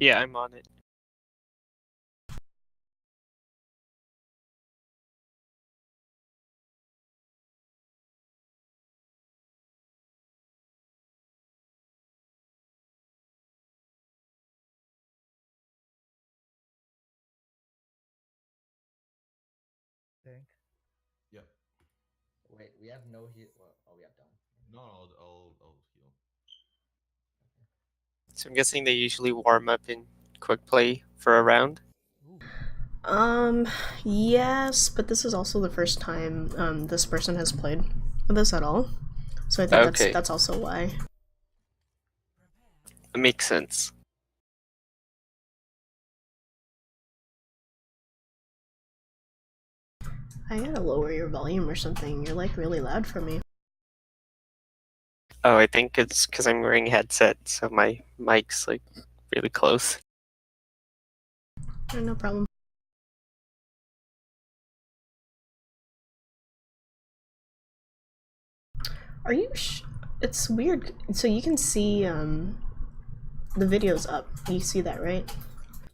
Yeah, I'm on it. Tank. Yep. Wait, we have no heal. Well, oh, we have done. No, I'll heal. So I'm guessing they usually warm up in quick play for a round. Ooh. Yes, but this is also the first time this person has played this at all. So I think Okay. that's also why. It makes sense. I gotta lower your volume or something. You're like really loud for me. Oh, I think it's because I'm wearing a headset, so my mic's like really close. No problem. Are you it's weird. So you can see the video's up. You see that, right?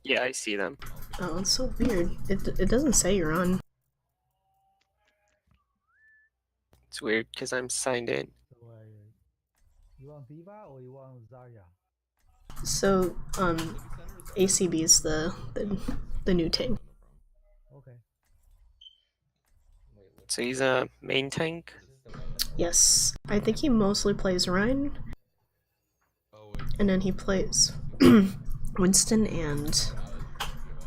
Yeah, I see them. Oh, it's so weird. It doesn't say you're on. It's weird because I'm signed in. So you want Diva or you want Zarya? So ACB is the new tank. Okay. Wait, what? So he's a main tank. Is this the one that? Yes, I think he mostly plays Ryan, Oh wait. and then he plays Winston and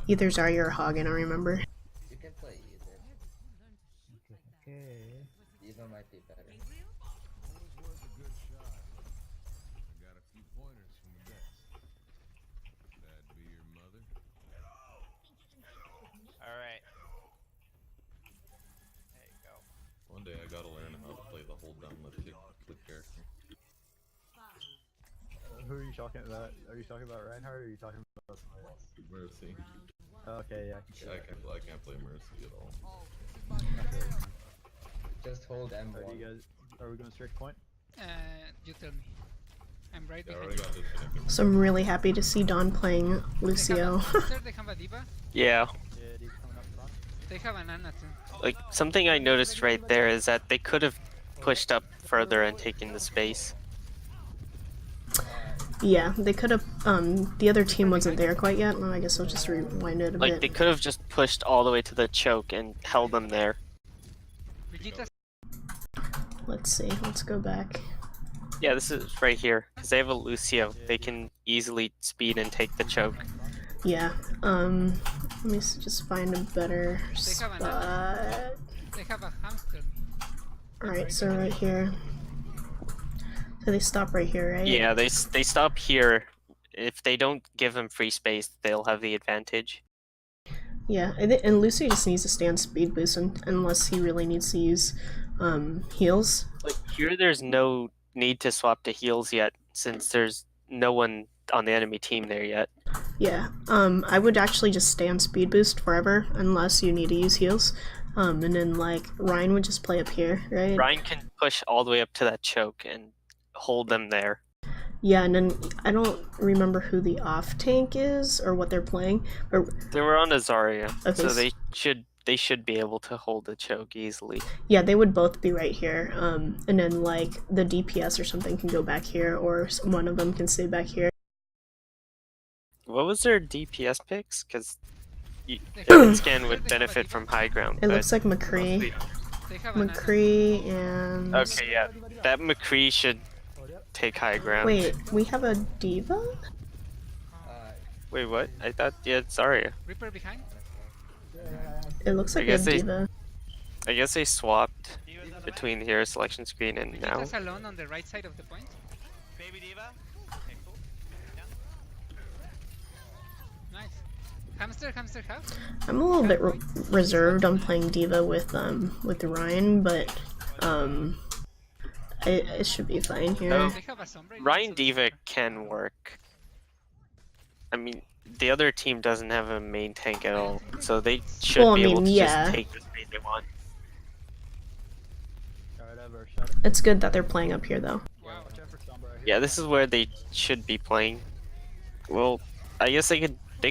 either Zarya or Hog. I don't remember. You can play either. Okay. Diva might be better. I got a few pointers from the best. That'd be your mother. Alright. There you go. One day I gotta learn how to play the hold down left click character. Who are you talking about? Are you talking about Reinhardt or are you talking about somebody else? Mercy. Okay, yeah. I can't play Mercy at all. Just hold M1. Are we going strict point? You tell me. I'm right Yeah, I behind already you. got disconnected. So I'm really happy to see Dawn playing Lucio. They have a Diva. Yeah. Yeah, Diva's coming up front. They have an Anna too. Like something I noticed right there is that they could have pushed up further and taken the space. Yeah, they could have. The other team wasn't there quite yet. Well, I guess I'll just rewind it a Like bit. they could have just pushed all the way to the choke and held them there. Vegeta's Let's see. Let's go back. Yeah, this is right here because they have a Lucio. They can easily speed and take the choke. Yeah. Let me just find a better spot. they have a hamster. Alright, so right here. So they stop right here, right? Yeah, they stop here. If they don't give them free space, they'll have the advantage. Yeah, and Lucy just needs to stay on speed boost unless he really needs to use heals. Like here, there's no need to swap to heals yet, since there's no one on the enemy team there yet. Yeah, I would actually just stay on speed boost forever unless you need to use heals. And then like Ryan would just play up here, right? Ryan can push all the way up to that choke and hold them there. Yeah, and then I don't remember who the off tank is or what they're playing. Or They were on a Zarya, Okay, so they should be able to hold the choke easily. yeah, they would both be right here. And then like the DPS or something can go back here, or one of them can stay back here. What was their DPS picks? Because They Scan would benefit from high ground. It looks like McCree. They have an McCree and... Okay, yeah. That McCree should take high ground. Wait, we have a Diva? Wait, what? I thought, yeah, it's Zarya. Reaper behind. It looks like a guess they- Diva. I guess they swapped between the hero selection screen and now. Vegeta's alone on the right side of the point. Baby Diva. Okay, cool. Yeah. Nice. Hamster house. I'm a little bit reserved on playing Diva with Ryan, but it should be fine here. Oh, They have a Sombra. Ryan Diva can work. I mean, the other team doesn't have a main tank at all, so they should Well, I be able mean, to yeah. just take the space they want. It's good that they're playing up here, though. Wow. Yeah, this is where they should be playing. Well, I guess they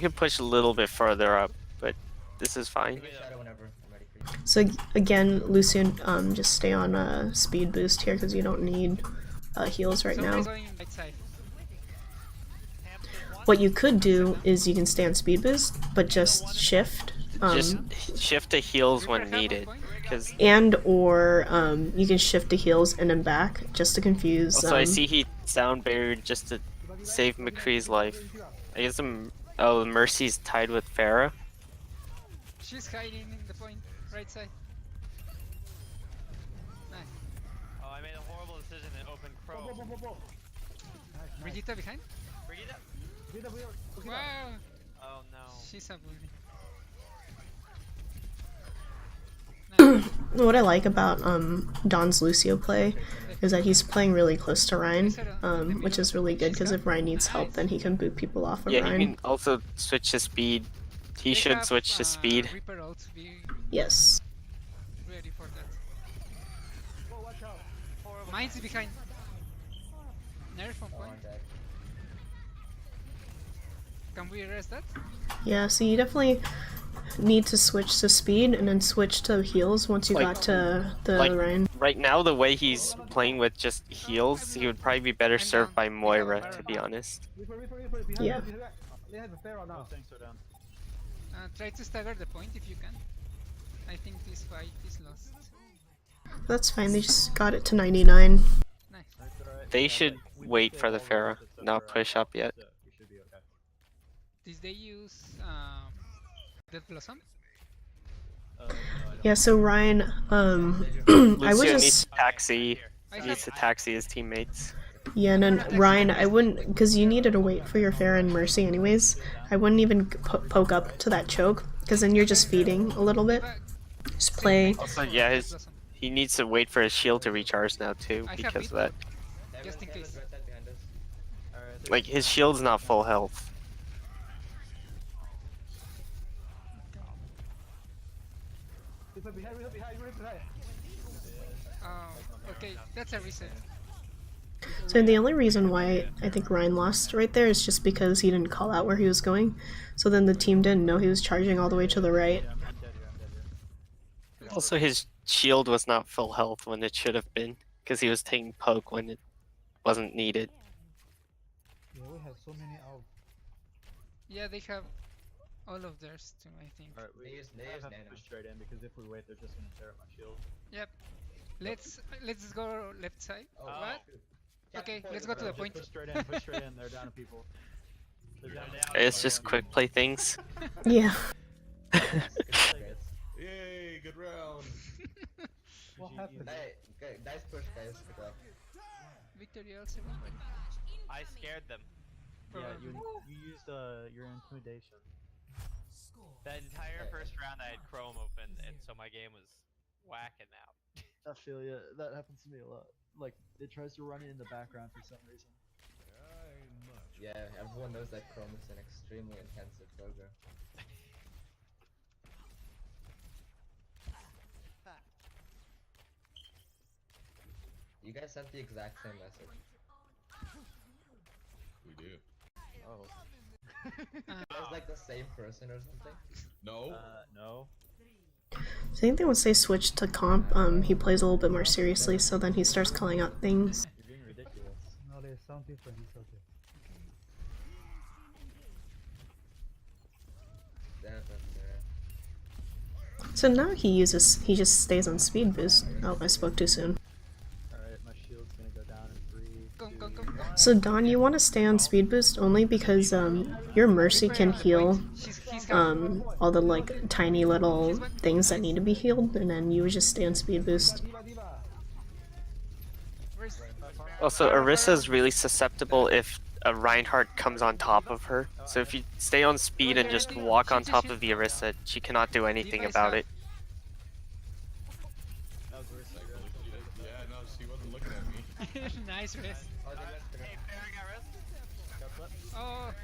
could push a little bit further up, but this is fine. Give me a shadow whenever. I'm ready for you. So again, Lucian, just stay on a speed boost here because you don't need heals right now. Somebody's going right side. What you could do is you can stay on speed boost, but just shift. Just shift to heals when Reaper have needed, one point. because And or you can shift to heals and then back just to confuse. also I see he sound barriered just to save McCree's life. I guess Mercy's tied with Farah. She's hiding in the point. Right side. Nice. Oh, I made a horrible decision and opened Crow. Brigitte behind? Brigitte? Wow! Oh no. She's a bully. What I like about Don's Lucio play is that he's playing really close to Ryan, which is really good because if Ryan needs help, then he can boot people off of Yeah, Ryan. he can also switch to speed. He They should have, switch to speed. Reaper ult, be Yes. ready for that. Mine's behind. Nerf on Oh, point. I'm dead. Can we arrest that? Yeah, so you definitely need to switch to speed and then switch to heals once you Like- got to the like- Ryan. Right now, the way he's playing with just heals, he would probably be better served by Moira, to be honest. Yeah. They have a Pharaoh now. Thanks, so down. Try to stagger the point if you can. I think this fight is lost. That's fine, they just got it to 99. Nice. They should wait for the Pharaoh, not push up yet. We should be okay. Did they use Death Blossom? No, I don't. Yeah, so Ryan, I would Lucio needs just, to taxi. I He have needs to taxi his teammates. yeah, and then Ryan, I wouldn't, because you needed to wait for your Farah and Mercy anyways, I wouldn't even poke up to that choke, because then you're just feeding a little bit. Just play. Also, yeah, Death his Blossom, he needs to wait for his shield to recharge now too, I have because of it. that. Just in Heaven's case. right side behind us. Alright, Like his shield's not full health. Okay, that's a reset. So the only reason why I think Ryan lost right there is just because he didn't call out where he was going. So then the team didn't know he was charging all the way to the right. I'm dead here. Also, his shield was not full health when it should have been, because he was taking poke when it wasn't needed. Yeah, we have so many out. Yeah, they have all of theirs too, I think. Alright, They use have to nano. push straight in because if we wait, they're just gonna tear up my shield. Yep. Let's go left side. Oh, What? shoot. Okay, Point let's is go to the right. point. Push straight in, they're down to people. They're down to It's just quick play things. Yeah. Good job, guys. Yay, good round. What happened? Nice push, guys. Good job. Victory also. I scared them. Yeah, you used your intimidation. That entire first round I had Chrome open, and so my game was whacking out. I feel ya. That happens to me a lot. Like, it tries to run it in the background for some reason. Yeah, everyone knows that Chrome is an extremely intensive program. You guys sent the exact same message. We did. Oh. It was like the same person or something. No. No. I think that once they switch to comp, he plays a little bit more seriously, so then he starts calling out things. You're being ridiculous. No, they sound different. It's okay. So now he just stays on speed boost. Oh, I spoke too soon. Alright, my shield's gonna go down in 3, Come, 2, come, come. So Don, you want to stay on speed boost only because your Mercy can heal He's coming. all the like tiny little things that need to be healed, and then you would just stay on speed boost. Where's Also, Orissa's really susceptible if a Reinhardt comes on top of her. So if you stay on speed and just walk on top of the Orisa, she cannot do anything about it. That was worse, I guess. Yeah, no, she wasn't looking at me. nice rest. Oh, they went through. Hey, Farrah got rest? Got what? Oh,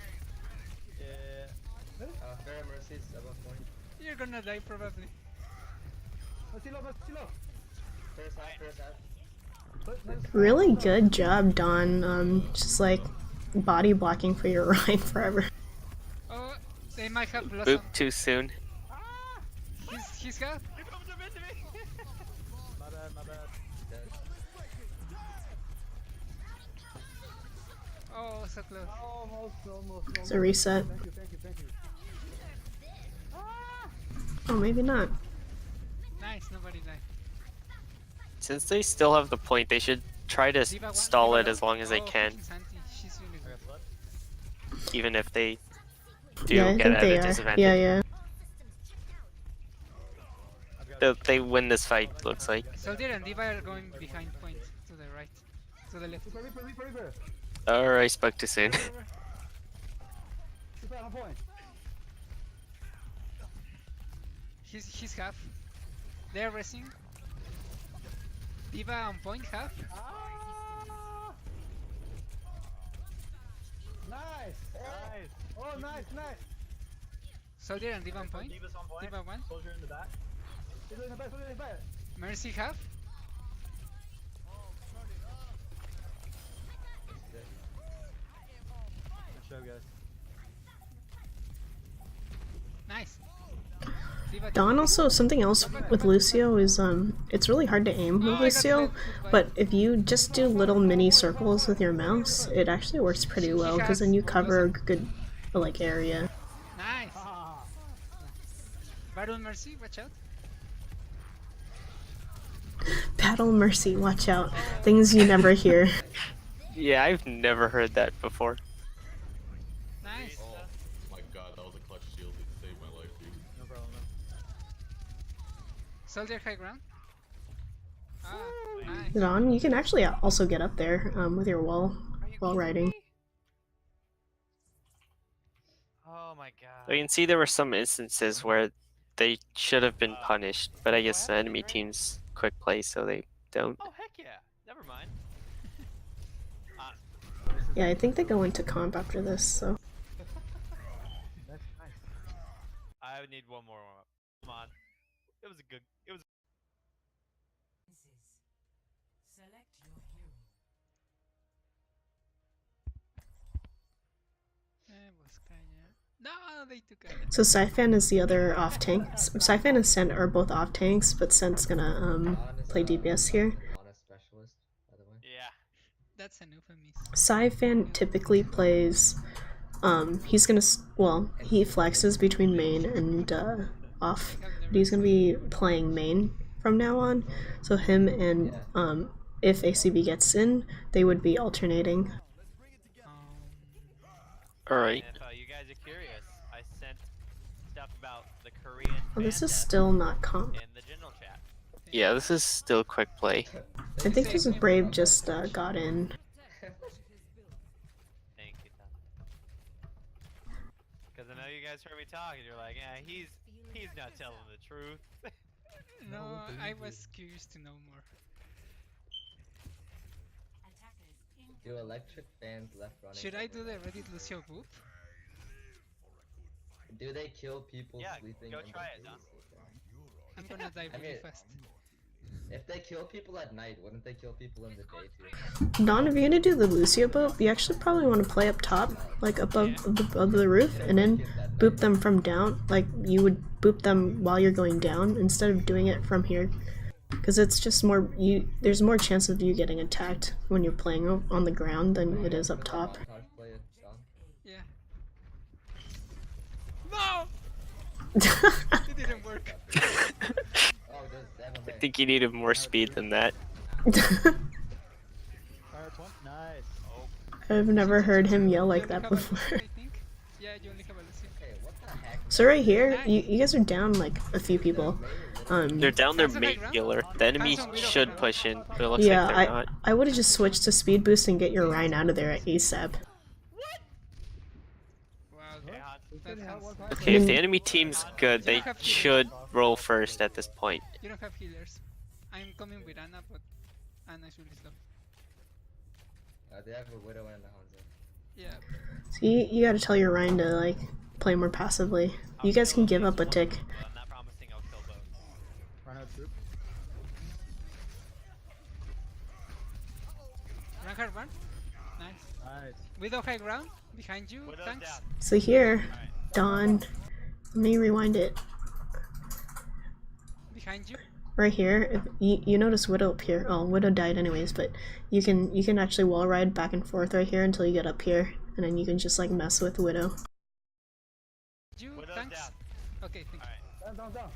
Yeah. Fair Mercy's above point. you're gonna die probably. Masilo! First half, first half. Really good job, Don. Just like body blocking for your Ryan forever. They might have Blossom. Boop too soon. He's got. My bad, my bad. Oh, so close. Almost. It's a reset. Thank you. Oh, maybe not. Nice, nobody died. Since they still have the point, they should try to Diva stall Diva it as long as they oh, can, fucking Santi. She's really good. even if they do Yeah, I get think at they a are. disadvantage. Yeah. They win this fight, looks like. Soldier and Diva are going behind point to the right, to the left. Reaper. Alright, spoke too soon. Reaper on point. He's half. They're racing. Diva on point half. Nice. Oh, nice. Soldier and Diva on point. Diva's on point. Diva one. Soldier in the back. Soldier in the back. Mercy half. Good show, guys. Nice. Diva Dawn also, something else with Lucio is it's really hard to aim with Oh, I got Lucio, flipped. but if you just do little mini circles with your mouse, it actually works pretty well because then you cover a good like area. Nice. Baron Mercy, watch out. Battle Mercy, watch out. Things you never hear. Yeah, I've never heard that before. Nice. Oh my god, that was a clutch shield that saved my life, dude. No problem. Soldier high ground. Ah, nice. Dawn, you can actually also get up there with your wall while riding. Oh my I god. can see there were some instances where they should have been punished, but I guess the enemy team's quick play, so they don't. Oh heck yeah. Never mind. Yeah, I think they go into comp after this, so. That's nice. I would need one more warm up. Come on. It was a good. It was. Select your hero. Was kinda... No, they took it. So Syphan is the other off tank. Syphan and Sent are both off tanks, but Sent's gonna play DPS here. Honest specialist, by the way. Yeah. That's an euphemism. Syphan typically plays, he's gonna, well, he flexes between main and off, but he's gonna be playing main from now on. So him and, if ACB gets in, they would be alternating. Alright. And if you guys are curious, I sent stuff about the Korean Oh, this is fan still not comp. death in the general chat. Yeah, this is still quick play. I think this is Brave just got in. Thank you, Tom. Because I know you guys heard me talk, and you're like, yeah, he's not telling the truth. No, I was curious to know more. Do electric fans left running? Should I do the Reddit Lucio boop? Do they kill people Yeah, sleeping? go in try the it, Don. days? I'm gonna die I really mean- fast. If they kill people at night, wouldn't they kill people in the day too? Dawn, if you're gonna do the Lucio boop, you actually probably want to play up top, like above the roof, and then boop them from down. Like you would boop them while you're going down instead of doing it from here, because it's just more there's more chance of you getting attacked when you're playing on the ground than it is up top. Montage play it, John? Yeah. No! It didn't work. Oh, there's MMA. I think you needed more speed than that. Fire point. Nice. I've never heard him yell You like only that have a before. Lucio, I think. Yeah, you only have a Lucio. Okay, what the heck? So right here, you guys are down like a few people. They're down their Hands on main high ground? healer. The enemy Hands on middle should ground. push in, but it looks Yeah, like they're not. I would have just switched to speed boost and get your Rhine out of there at ASAP. Wow, Okay, Hans. that Hans. Okay, if the enemy team's good, they should roll first at this point. You don't have healers. I'm coming with Anna, but Anna's really slow. They have a widow and a Hanzo. Yeah. So you gotta tell your Rhine to like play more passively. You guys can give up a tick. But I'm not promising I'll kill both. Run out troop. Run hard, run. Nice. Nice. Widow high ground. Behind you, Widow's thanks. down. So here, Dawn. Let me rewind it. Behind you. Right here, if you notice Widow up here. Oh, Widow died anyways, but you can actually wall ride back and forth right here until you get up here, and then you can just like mess with Widow. You Widow's thanks. down. Okay, thank you. Alright. Down.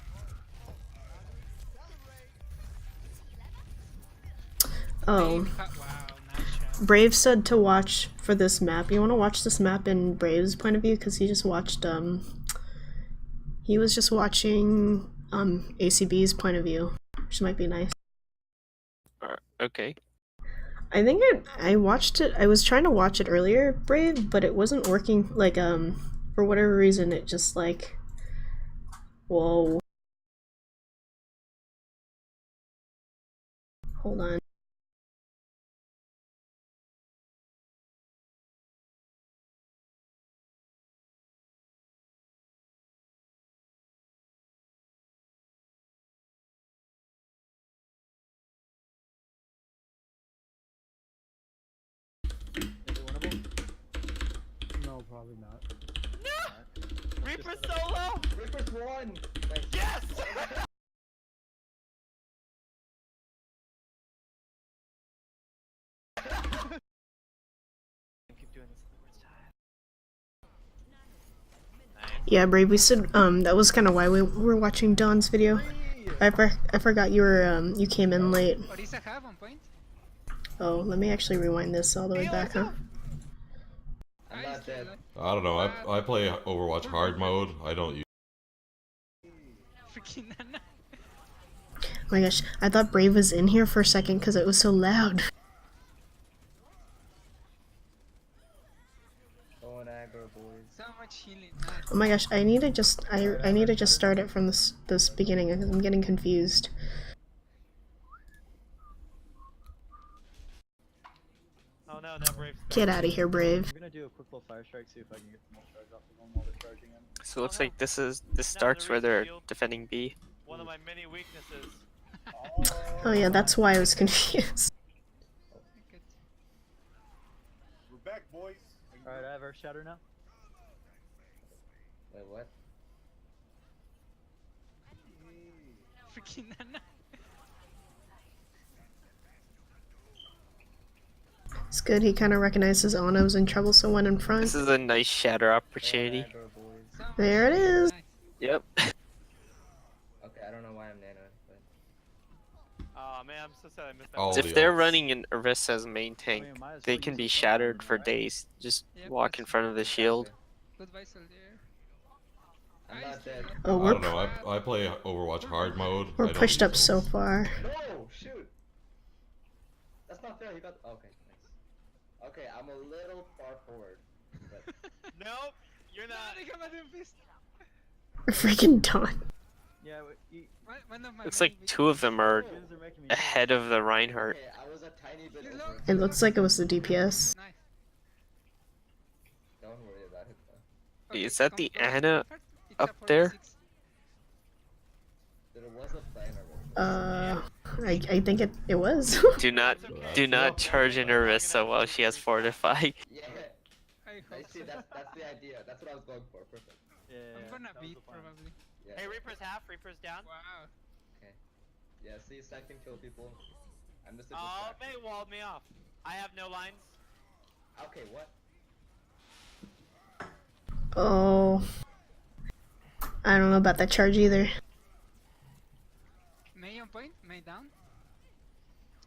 Oh, Wow, nice shot. Brave said to watch for this map. You want to watch this map in Brave's point of view because he just watched he was just watching ACB's point of view, which might be nice. Okay. I think I watched it. I was trying to watch it earlier, Brave, but it wasn't working. Like for whatever reason, it just like, whoa. Hold on. Is it winnable? No, probably not. Reaper solo! Reaper's won! Nice. Yes! Keep doing this Yeah, Brave. We said that was kind of why we were watching Dawn's video. I forgot you were you came in late. Orisa have on point. Oh, let me actually rewind this all the way back, huh? I'm not dead. I don't know. I play Overwatch hard mode. I don't use. Freaking Nana. Oh my gosh, I thought Brave was in here for a second because it was so loud. Going aggro, boys. So much healing. Nice. Oh my gosh, I need to just I need to just start it from this beginning because I'm getting confused. Oh no, now Brave's back. Get out of here, Brave. I'm gonna do a quick little fire strike, see if I can get some more charge off of them while they're charging in. So it looks like this starts where they're defending B. One of my many weaknesses. Oh yeah, that's why I was confused. Good. We're back, boys. Alright, I have Earth Shatter now. Wait, what? Freaking Nana. It's good. He kind of recognized his Ana was in trouble, so went in front. This is a nice shatter Going opportunity. aggro, boys. So much There it healing. is. Nice. Yep. Okay, I don't know why I'm nano, but Oh man, I'm so sad I missed that. All one. If they're ults. running an Orisa's main tank, mean, might as they well can use be the front shattered line, for right? days. Just Yep, walk that's in front of the shield. Goodbye, soldier. I'm Nice, not dead. Oh, I we're don't know. I play Overwatch hard mode. I we're don't pushed use up so ults. far. No, shoot. That's not fair. He got. Okay, nice. Okay, I'm a little far forward. But Nope, you're No, not. they come at him fist. Freaking Dawn. Yeah, One of my Looks many like two of them are twins are making me ahead of the Reinhardt. okay, I was a tiny bit You over. look- It looks like it was the DPS. Nice. Don't worry about it though. Is that the come Ana first. It's up a there? 46. There was a plan already. I think it was. Do not charge an Orisa while she has fortify. Yeah, I I hope see. so. That's the idea. That's what I was going for. Perfect. Yeah, I'm gonna that was beat the plan. probably. Yeah. Hey, Reaper's half, Reaper's down. Wow. Yeah. See, Stack can kill people. I'm just a Oh, distract. they walled me off. I have no lines. Okay, what? Oh. I don't know about that charge either. May on point, May down.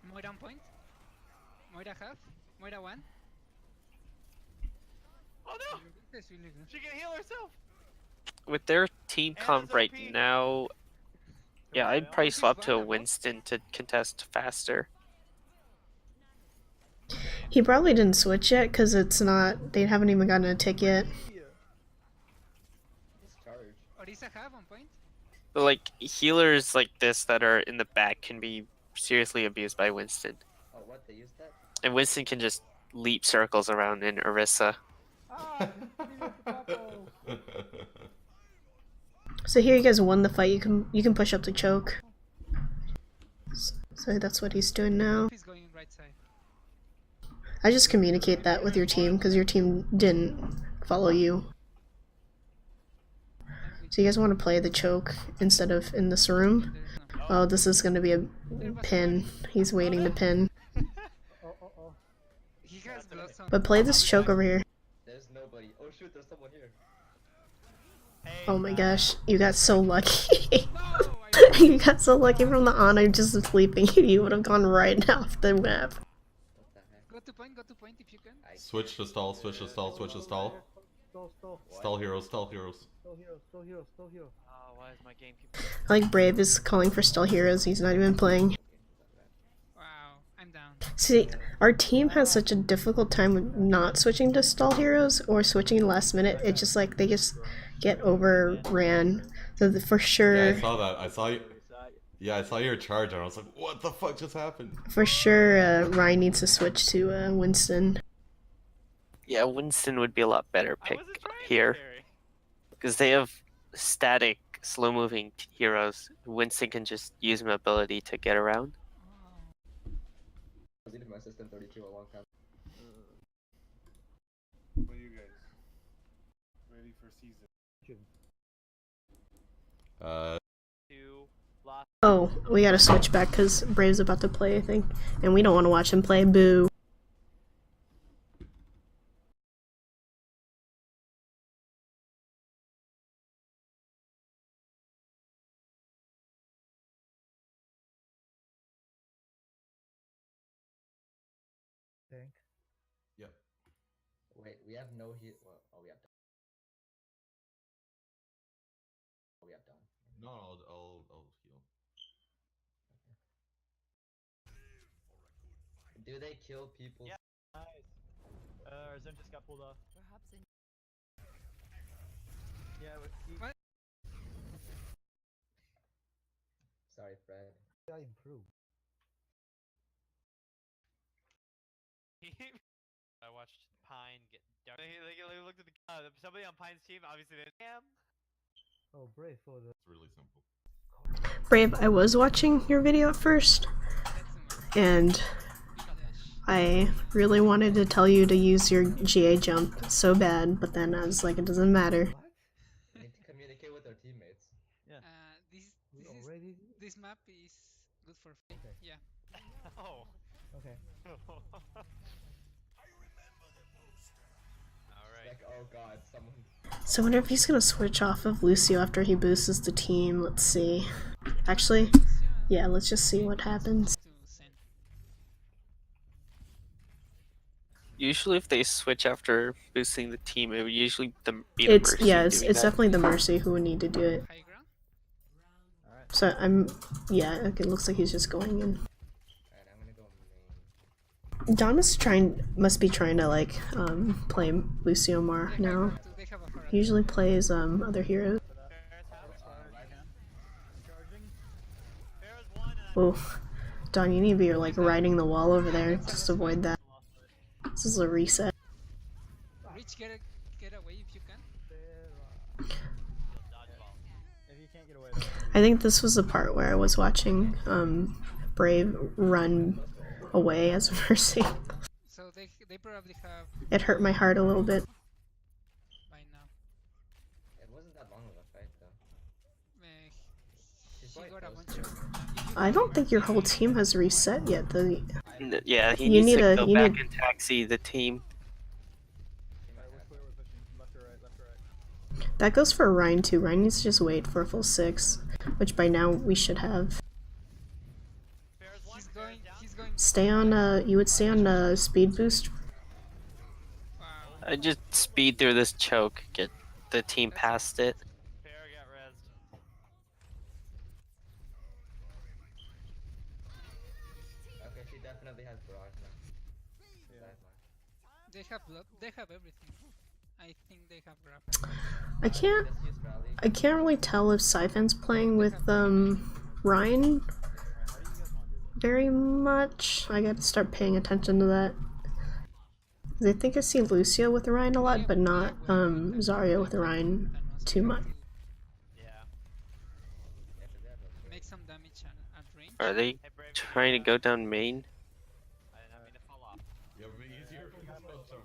Moira on point. Moira half. Moira one. Oh no, That's really good. she can heal herself. With their team comp right now, yeah, I'd probably swap to a Winston to contest faster. He probably didn't switch yet because it's not. They haven't even gotten a tick yet. Just charge. Orisa have on point. But like healers like this that are in the back can be seriously abused by Winston, Oh, what? They used that? and Winston can just leap circles around in Orisa. So here you guys won the fight. You can push up to choke. So that's what he's doing now. He's going right side. I just communicate that with your team because your team didn't follow you. So you guys want to play the choke instead of in this room? There's no. Oh, this is gonna be a pin. He's waiting to pin. Oh. He has blocks on. But play this choke over here. There's nobody. Oh shoot, there's someone here. Hey, Oh my gosh, you got so lucky. No! You got so lucky from the on. I just was sleeping. You would have gone right off the map. What the heck? Go to point if you can. I Switch to stall, switch to stall, switch to stall. Stall. Stall heroes, stall heroes. Still hero. Oh, why is my game keep... I like Brave is calling for still heroes. He's not even playing. Wow, I'm down. See, our team has such a difficult time with not switching to stall heroes or switching last minute. It's just like they just get overran. So for sure, Yeah, I saw that. I saw you. Yeah, I saw your charge and I was like, what the fuck just happened? for sure, Ryan needs to switch to Winston. Yeah, Winston would be a lot better I pick wasn't trying to here carry. because they have static, slow-moving heroes. Winston can just use mobility to get around. Oh. was eating my system 32 a long time. What are you guys? Ready for season? Two lost. Oh, we gotta switch back because Brave's about to play, I think. And we don't want to watch him play. Boo. Tank. Yep. Wait, we have no heat. Well, oh, we have done. Oh, we have done. No, I'll heal. Do they kill people? Yeah. Nice. Our Zen just got pulled off. Perhaps in Yeah, What? Sorry, Fred. I improved. I watched Pine get dark. He looked at the somebody on Pine's team. Obviously, they damn. Oh, Brave for the. It's really simple. Brave, I was watching your video at first, That's and I really wanted to tell you to use your GA jump so bad, but then I was like, it doesn't matter. What? We need to communicate with our teammates. This map is good for free. Okay. Yeah. Oh. Okay. Alright. Like, oh god, someone. So I wonder if he's gonna switch off of Lucio after he boosts the team. Let's see. Actually, yeah, let's just see what happens. To send. Usually, if they switch after boosting the team, it would usually be the It's Mercy yeah, it's doing that. definitely the Mercy who would need to do it. High ground. Alright. So I'm yeah, it looks like he's just going in. Alright, I'm gonna go main. Don must be trying to like play Lucio more They now. they have a Farad. He usually plays other heroes. Charging. Farrah's one and Oh, Don, you need to be like riding the wall over there. Just avoid that. This is a reset. Rich, get away if you can. dodgeball. If you can't get away, I think this was the part where I was watching Brave run away as Mercy. So they probably have It hurt my heart a little bit. by now. It wasn't that long of a fight though. He quite got a close bunch to of. I don't think your whole team has reset yet. Yeah, he You needs need to a- go you back need- and taxi the team. Alright, we're clear, we're pushing. Left or right. That goes for Ryan too. Ryan needs to just wait for a full 6, which by now we should have. Farrah's one. He's going. Farrah's down. He's going. Stay on. You would stay on speed boost. Wow. I just speed through this choke, get the team past it. Farrah got rezzed. Okay, she definitely has barrage now. They have blood. They have everything. I think they have grab. I can't. Just use rally. I can't really tell if Siphon's playing with Ryan very much. I gotta start paying attention to that. 'Cause I think I see Lucio with Ryan a lot, but not Zarya with Ryan too much. Yeah. Yeah, 'cause they have a Make some damage at range. Are they Hey, Brave. trying to go down main? I did not mean to fall off. Yeah, it'd be easier if we just went so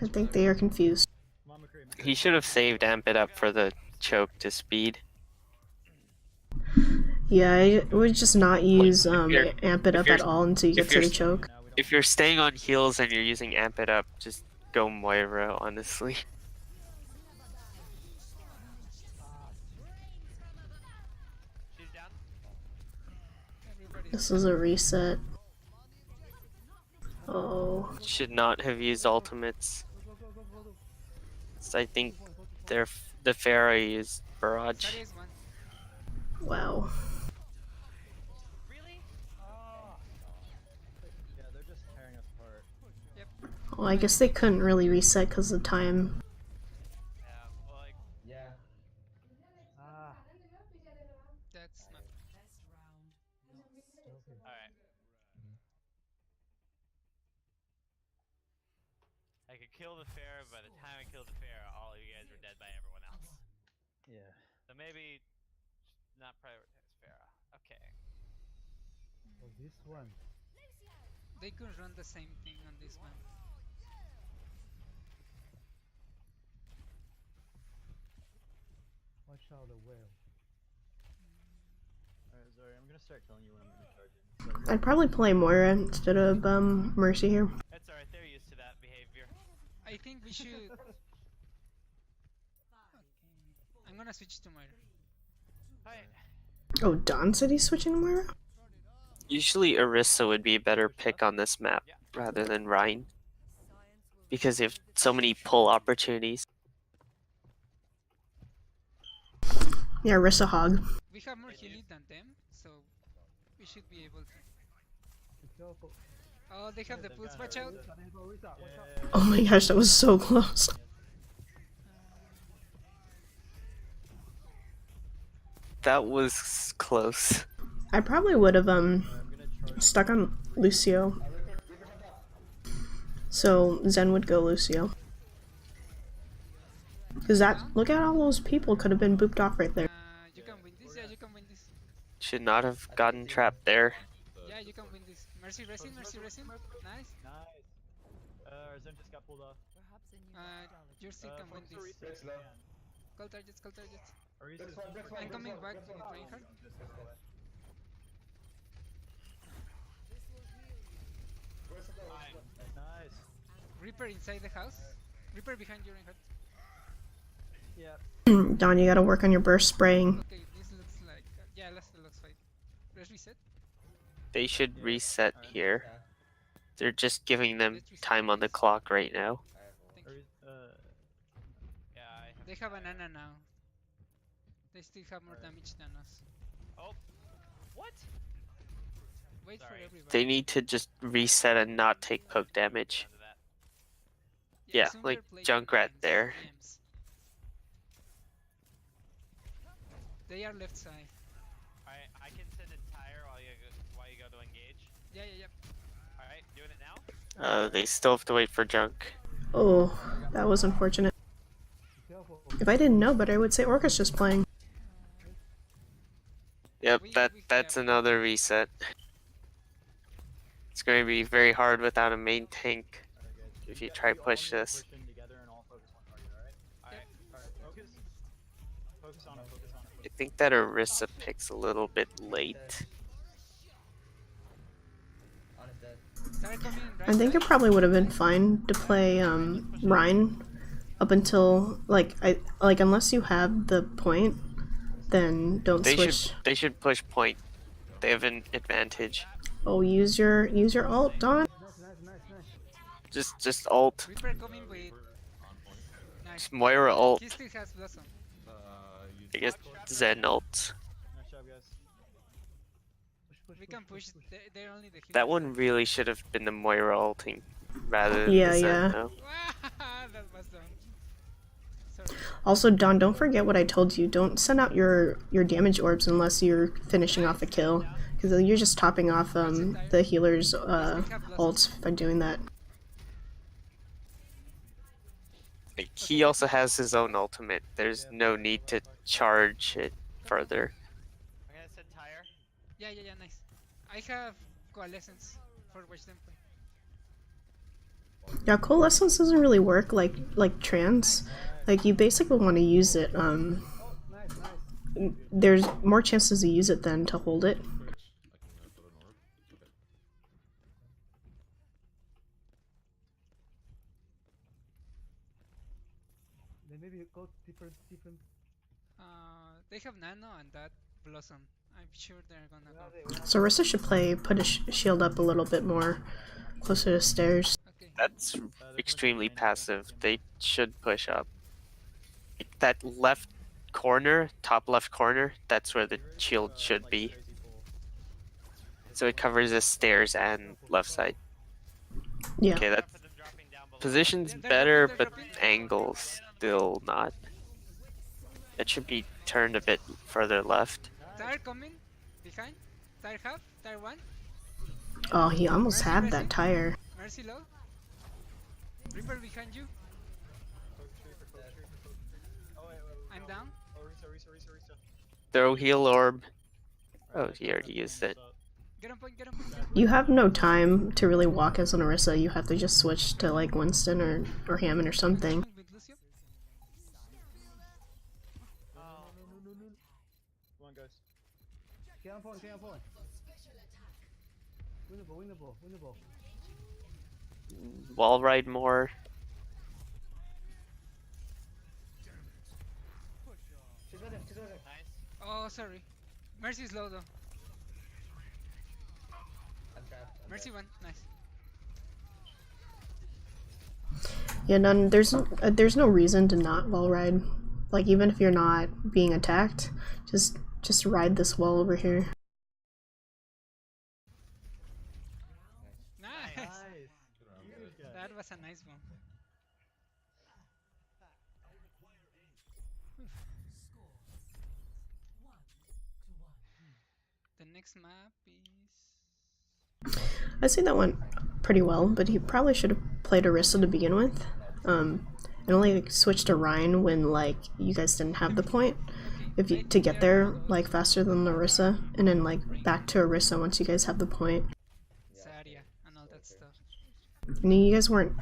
I think they are confused. Mama cream. He should have saved Amp It Up for the choke to speed. Yeah, I would just not use you're- amp it if up you're- at all until you if get to the you're- choke. If you're staying on heals and you're using Amp It Up, just go Moira, honestly. She's down. Everybody's This is a reset. Oh, Should not have used ultimates. So I think the Pharah used Barrage. Zarya is one. wow. Really? Yeah, they're just tearing us apart. Well, I guess they couldn't really reset because of time. Yeah. Well, like, Yeah. Ah. That's not. Best round lost. all right. I could kill the Pharaoh, but by the time I killed the Pharaoh, all of you guys were dead by everyone else. Yeah. So maybe not prioritize Pharaoh. Okay. Well, this one. They could run the same thing on this one. Watch out the whale. Alright, Zori, I'm gonna start telling you when I'm gonna charge in. I'd probably play Moira instead of Mercy here. That's alright. They're used to that behavior. I think we should. I'm gonna switch to Moira. Alright. Oh, Don said he's switching to Moira? Usually Orisa would be a better pick on this map rather than Ryan. Because they have so many pull opportunities. Yeah, Rissa Hog. We have more healing than them, so we should be able to. Be careful. Oh, they have the pulse. Watch out! Oh my gosh, that was so close. That was close. I probably would have stuck on Lucio. So Zen would go Lucio. Cause that, look at all those people could have been booped off right there. You can win this. Yeah, you can win this. Should not have gotten trapped there. Yeah, you can win this. Mercy resin, mercy resin. Nice. Nice. Zen just got pulled off. Perhaps a new You still can win this. Fix low. Call targets, call targets. Fix one, fix one, I'm fix coming one, back fix with one. Reinhardt. Where's the goal? Nice. Reaper inside the house. Reaper behind you, Reinhardt. Yeah. Don, you gotta work on your burst spraying. Okay, this looks like. Yeah, let's fine. Let's reset. They should reset here. Yeah. They're just giving them time on the clock right now. Thank you. Yeah, I have. They have an Ana now. They still have more damage than us. Oh. What? Wait Sorry. for everybody. They need to just reset and not take poke damage. Onto that. Yeah, soon like they're playing Junkrat against there. DMs. They are left side. Alright, I can send a tire while you go to engage. Yeah. Alright, doing it now? They still have to wait for Junk. Oh, that was unfortunate. Be careful. If I didn't know better, I would say Orca's just playing. Yep, that's another reset. It's going to be very hard without a main tank if you try push this. Push in together and all focus one target, alright? Alright, focus. Focus on it, focus on it. I think that Orisa picks a little bit late. On his dead. Start coming right I think it side. probably would have been fine to play Rhine up until unless you have the point, then don't switch. They should push point. They have an advantage. Oh, use your ult, Don. Just ult. Reaper coming with. Nice. Just Moira ult. He still has Blossom. I guess Zen ult. Nice job, guys. We can push. They're only the. That one really should have been the Moira ulting rather than Yeah, the Zen, yeah. though. That was done. Sorry. Also, Don, don't forget what I told you. Don't send out your damage orbs unless you're finishing off a kill, because you're just topping off the healer's ults by doing that. Like, he also has his own ultimate. There's no need to charge it further. I'm gonna send tire. Yeah, nice. I have coalescence for watch them play. Yeah, coalescence doesn't really work like trance, Like, you basically want to use it, there's more chances to use it than to hold it. Bridge. I can put an orb. Okay. Maybe go different. They have Nano and that Blossom. I'm sure they're gonna go. So Rissa should put a shield up a little bit more closer to stairs. Okay. That's extremely passive. They should push up. Like, that left corner, top left corner, that's where the shield should be. So it covers the stairs and left side. Yeah. Okay, that For them dropping down below. position's They're better, dropping, but they're dropping. angle's still not. It should be turned a bit further left. Tire coming behind. Tire half. Tire 1. Oh, he almost Mercy, had Mercy. that tire. Mercy low. Reaper behind you. I'm down. Throw heal orb. Oh, he already used it. Get on point. Get on point. You have no time to really walk as an Orisa. You have to just switch to like Winston or Hammond or something. With Lucio. Come on, guys. Get on point. Win the ball. Wall ride more. She's with him. Nice. Oh, sorry. Mercy's low though. I'm trapped. Mercy 1. Nice. Yeah, none. There's no reason to not wall ride. Like, even if you're not being attacked, just ride this wall over here. Nice. That was a nice one. The next map is. I'd say that went pretty well, but he probably should have played Orisa to begin with. And only like, switched to Rhine when like you guys didn't have the point. If you to get there like faster than Orisa, and then like back to Orisa once you guys have the point. Saria and all that stuff. And you guys weren't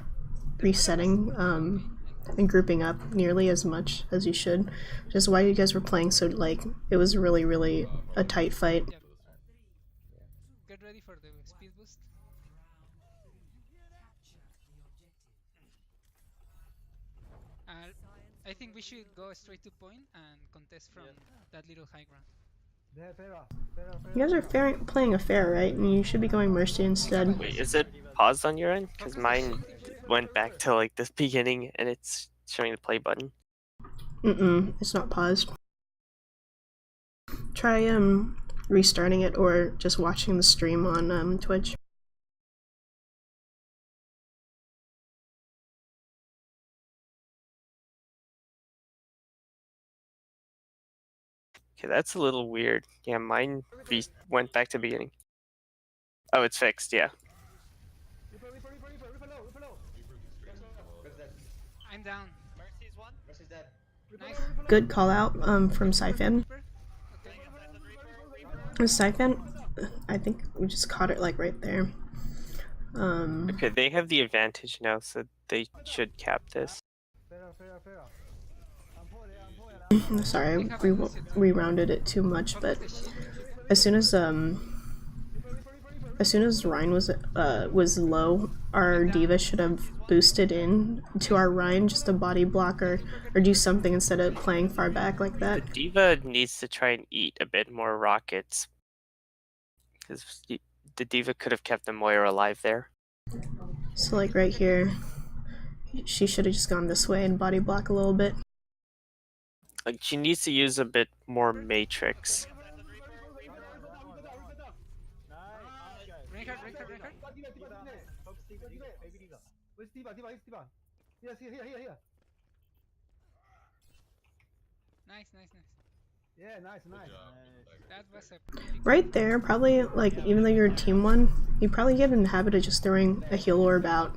resetting and grouping up nearly as much as you should, which is why you guys were playing so like it was really a tight fight. Yep. Get ready for the speed boost. I think we should go straight to point and contest from that little high ground. You guys are playing a fair, right? And you should be going Mercy instead. Wait, is it paused on your end? Because mine went back to like this beginning and it's showing the play button. It's not paused. Try restarting it or just watching the stream on Twitch. Okay, that's a little weird. Yeah, mine went back to beginning. Oh, it's fixed, yeah. I'm down. Mercy's 1. Mercy's dead. Nice. Good call out from Siphon. Reaper. Okay. Siphon, I think we just caught it like right there. Okay, they have the advantage now, so they should cap this. Sorry, we rounded it too much, but as soon as Rhine was low, our D.Va should have boosted in to our Rhine, just a body block or do something instead of playing far back like that. The D.Va needs to try and eat a bit more rockets. Because the D.Va could have kept the Moira alive there. So like right here, she should have just gone this way and body block a little bit. Like, she needs to use a bit more Matrix. Reinhardt. Where's D.Va? Yes, here. Nice. Yeah, nice. That was a pretty Right there, probably, like, even though you're team one, you probably get in the habit of just throwing a heal orb out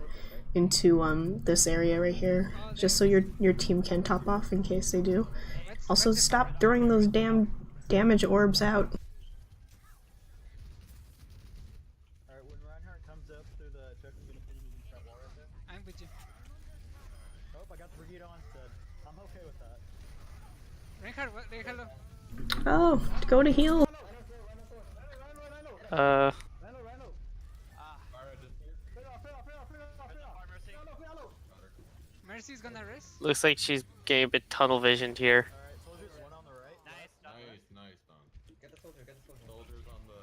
into this area right here, just so your team can top off in case they do. Also, stop throwing those damn damage orbs out. Alright, when Reinhardt comes up through the truck, I'm gonna put him in that wall right there. I'm with you. Oh, I got the brigade on instead. I'm Reinhardt, Reinhardt low. Oh, go to heal. Uh, Mercy's gonna rest. looks like she's getting a bit tunnel visioned here. Alright, soldiers, one on the right. Nice, Nice, Don. Get the soldier, get the soldier. Soldiers on the.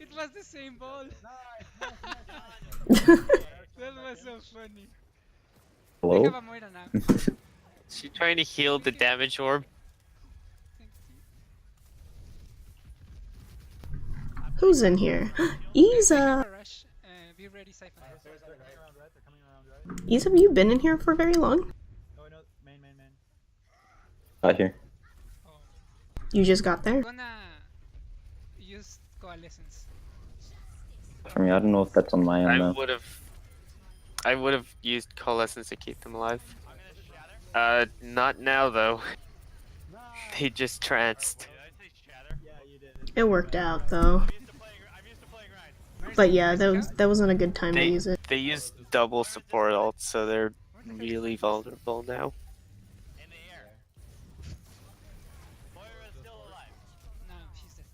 It was the same ball. That was so funny. They Hello? have a Moira now. She's trying to heal the damage orb. Thank you. Who's in here? They Isa. have a rush. Be ready, Siphon. They're coming around right, they're coming around right. Isa, have you been in here for very long? Oh, no, main. Got here. Oh. You just got there? I'm gonna use coalescence. For me, I don't know if that's on my end though. I would have used coalescence to keep them alive. I'm gonna shatter. Not now though. They just tranced. Did I say shatter? Yeah, you did. It worked out though. I'm used to playing Ryan. But yeah, that wasn't a good time to use it. They used double support ults, so they're really vulnerable now. In the air. Moira is still alive. No, she's dead.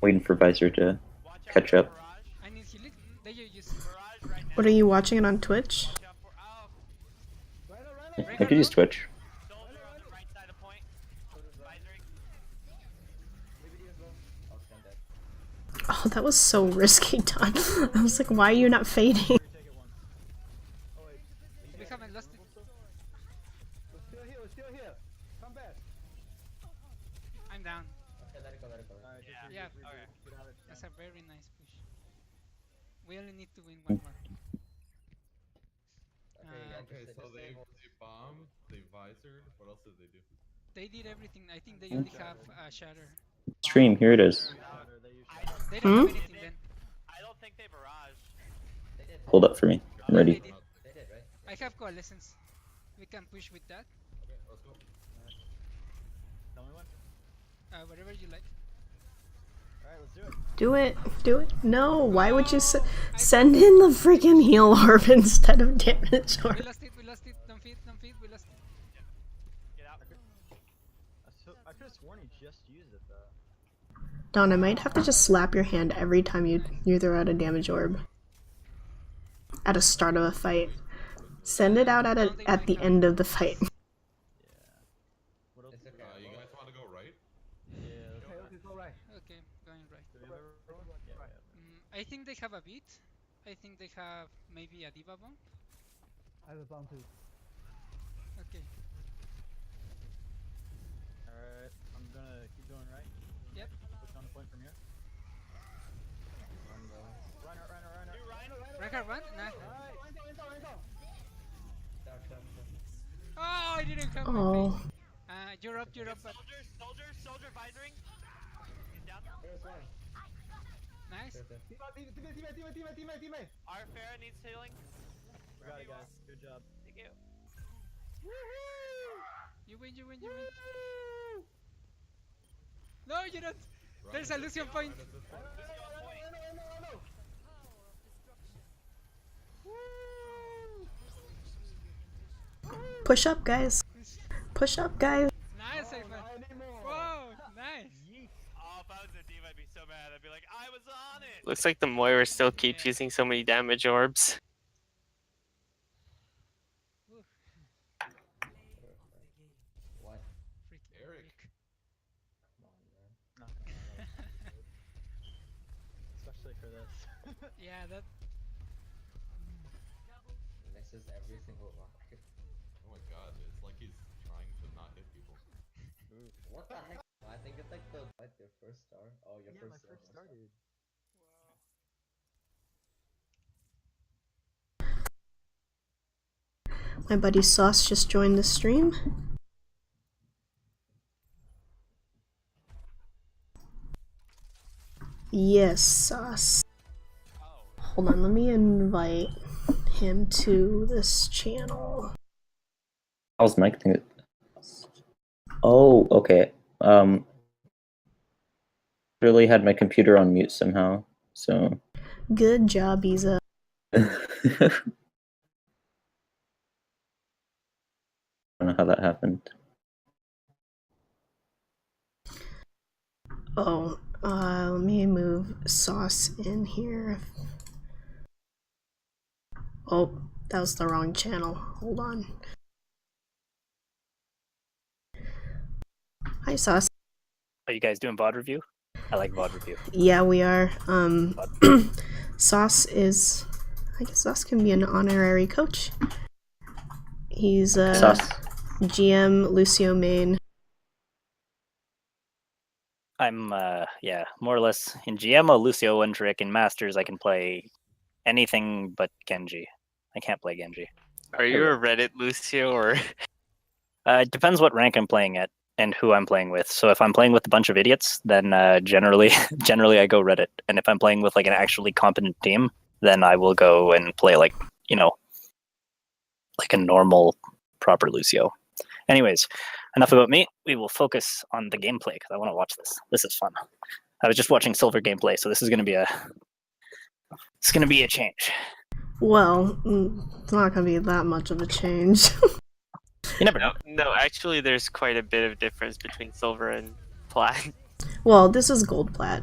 Waiting for Visor to Watch out catch for up. Barrage. I need healing. There you use. Barrage right now. What are you watching it on Twitch? Watch out for. Oh, I could use Twitch. soldier on the right side of point. Visoring. Oh, stand dead. Oh, that was so risky, Don. I was like, why are you not fading? Take it once. Oh, wait. We haven't lost it. We're still here. Come back. I'm down. Okay, let it go. Alright, Yeah. Okay. get out of it. That's a very nice push. We only need to win one more. Okay, yeah, Okay, just so stay they hold. bombed, they visored. What else did they do? They did everything. I think they only have a shatter. Stream, here it is. They use They don't have Hmm? anything then. I don't think they barrage. They did. Hold up for me. I'm ready. They did. They did, right? I have coalescence. We can push with that. Okay, let's go. Tell me when. Whatever you like. Alright, let's do it. Do it. No, why would you send in the freaking heal orb instead of damage We orb? lost it. Don't feed. We lost it. Get out. I could have sworn he just used it though. Don, I might have to just slap your hand every time you throw out a damage orb. At the start of a fight. Send it out at the end of the fight. What else? It's okay. You guys want to go right? Yeah. Okay, go right. Okay, going right. Do we have everyone? Yeah, right. I think they have a beat. I think they have maybe a diva bomb. I have a bomb too. Okay. Alright, I'm gonna keep going right. Yep. Push on the point from here. Run. Reinhardt run? Nah. Down. Oh, I didn't have my Oh. face. You're up. But Soldier visoring. Get down. There's one. nice. There's it. Our Farah needs healing. We got it, guys. Good job. Thank you. You win. No, you don't. There's a Lucian point. Push up, guys. Push up, guys. Nice, Siphon. Whoa, nice. Oh, if I was a diva, I'd be so mad. I'd be like, I was on it. Looks like the Moira still keeps using so many damage orbs. What? Freaking Eric. freak. Come on, man. Not gonna lie, that was good. Especially for this. Yeah, that. Misses every single rock. Oh my god, it's like he's trying to not hit people. What the heck? I think it's like your first star. Oh, your Yeah, my first first star. star, dude. My buddy Sauce just joined the stream. Yes, Sauce. Hold on, let me invite him to this channel. How's Mike think? Oh, okay. Really had my computer on mute somehow, so. Good job, Isa. I don't know how that happened. Oh, let me move Sauce in here. Oh, that was the wrong channel. Hold on. Hi, Sauce. Are you guys doing VOD review? I like VOD review. Yeah, we are. Sauce is, I guess Sauce can be an honorary coach. He's Sauce. GM Lucio main. I'm yeah, more or less in GMO, Lucio, and Trick. In Masters, I can play anything but Genji. I can't play Genji. Are you a Reddit Lucio or? It depends what rank I'm playing at and who I'm playing with. So if I'm playing with a bunch of idiots, then generally I go Reddit. And if I'm playing with like an actually competent team, then I will go and play like, you know, like a normal, proper Lucio. Anyways, enough about me. We will focus on the gameplay because I want to watch this. This is fun. I was just watching Silver gameplay, so this is going to be a change. Well, it's not gonna be that much of a change. You never know. No, actually, there's quite a bit of difference between silver and plat. Well, this is gold plat.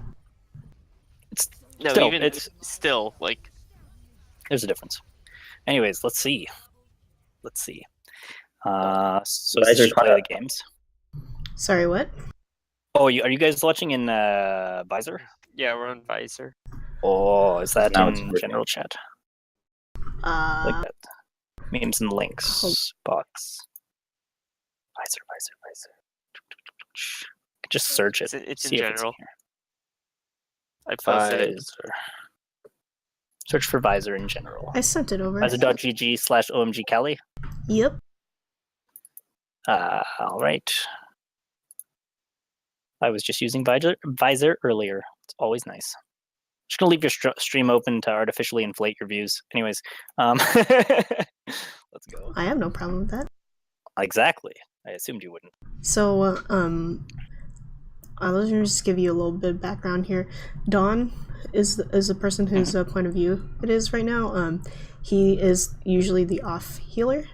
No, Still, even it's still like there's a difference. Anyways, let's see. So Visor let's just play cut. the games. Sorry, what? Oh, are you guys watching in Visor? yeah, we're on Visor. Oh, is that Now it's in working. general chat? Like that. Memes and links box. Visor. Just search it. It's in See if general. here. I posted it. Visor. Search for Visor in general. I sent it over. Visor.gg/OMG Cali. Yep. All right. I was just using Visor earlier. It's always nice. Just gonna leave your stream open to artificially inflate your views. Anyways, let's go. I have no problem with that. Exactly. I assumed you wouldn't. So, let me just give you a little bit of background here. Don is the person whose point of view it is right now. He is usually the off healer.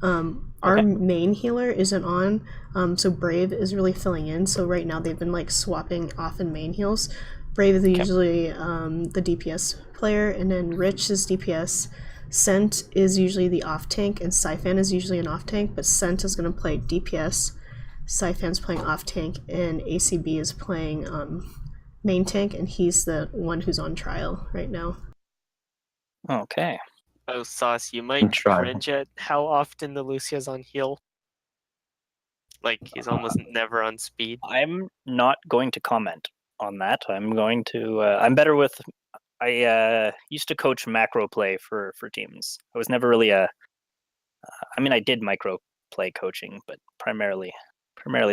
Our main healer isn't on, so Brave is really filling in. So right now they've been like swapping off and main heals. Brave is usually the DPS player, and then Rich is DPS. Scent is usually the off tank, and Syphan is usually an off tank, but Scent is going to play DPS. Syphan's playing off tank, and ACB is playing main tank, and he's the one who's on trial right now. Okay. Oh, Sauce, you might Try. cringe at how often the Lucio's on heal. Like, he's almost never on speed. I'm not going to comment on that. I'm going to. I'm better with. I used to coach macro play for teams. I was never really a. I mean, I did micro play coaching, but primarily